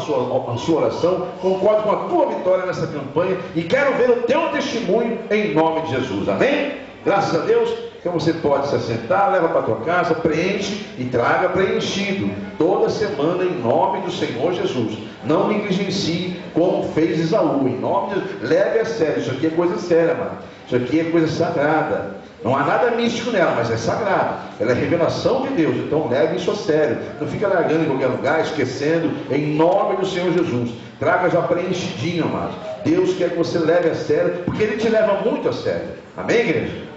sua oração, concordo com a tua vitória nessa campanha, e quero ver o teu testemunho em nome de Jesus, amém? Graças a Deus. Então você pode se assentar, leva para a tua casa, preenche e traga preenchido toda semana em nome do Senhor Jesus. Não negligencie como fez Esaú, em nome de Jesus. Leve a sério, isso aqui é coisa séria, mano. Isso aqui é coisa sagrada. Não há nada místico nela, mas é sagrado. Ela é revelação de Deus, então leve isso a sério. Não fica largando em qualquer lugar, esquecendo, em nome do Senhor Jesus. Traga já preenchidinho, amado. Deus quer que você leve a sério, porque Ele te leva muito a sério. Amém, igreja?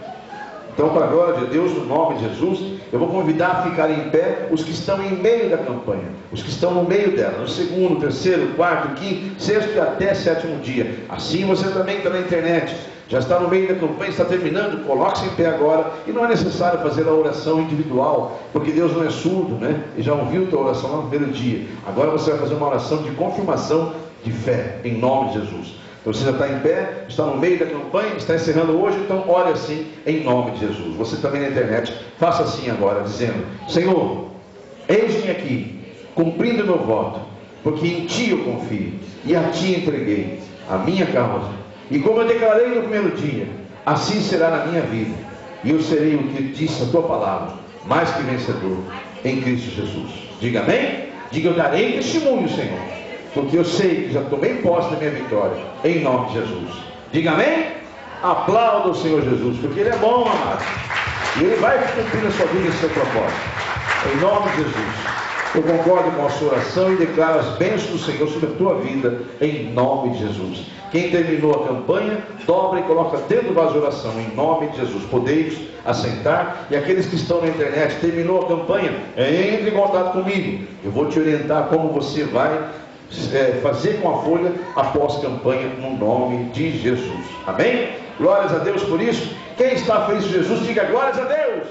Então, para a glória de Deus, no nome de Jesus, eu vou convidar a ficar em pé os que estão em meio da campanha, os que estão no meio dela, no segundo, terceiro, quarto, quinto, sexto e até sétimo dia. Assim você também está na internet, já está no meio da campanha, está terminando, coloque-se em pé agora. E não é necessário fazer a oração individual, porque Deus não é surdo, né? E já ouviu a tua oração lá no primeiro dia. Agora você vai fazer uma oração de confirmação de fé, em nome de Jesus. Então você já está em pé, está no meio da campanha, está encerrando hoje, então ore assim, em nome de Jesus. Você também na internet, faça assim agora, dizendo: Senhor, eis-me aqui, cumprindo meu voto, porque em Ti eu confio, e a Ti entreguei a minha causa. E como eu declarei no primeiro dia, assim será na minha vida, e eu serei o que disse a Tua palavra, mais que vencedor, em Cristo Jesus. Diga amém? Diga: eu darei testemunho, Senhor, porque eu sei que já tomei posse da minha vitória, em nome de Jesus. Diga amém? Aplauda o Senhor Jesus, porque Ele é bom, amado, e Ele vai cumprir a sua vida e seu propósito, em nome de Jesus. Eu concordo com a sua oração e declaro as bênçãos do Senhor sobre a tua vida, em nome de Jesus. Quem terminou a campanha, dobra e coloca dentro do vaso de oração, em nome de Jesus. Podeis assentar. E aqueles que estão na internet, terminou a campanha, entre em contato comigo. Eu vou te orientar como você vai fazer com a folha após campanha, no nome de Jesus. Amém? Glórias a Deus por isso. Quem está feliz com Jesus, diga glórias a Deus.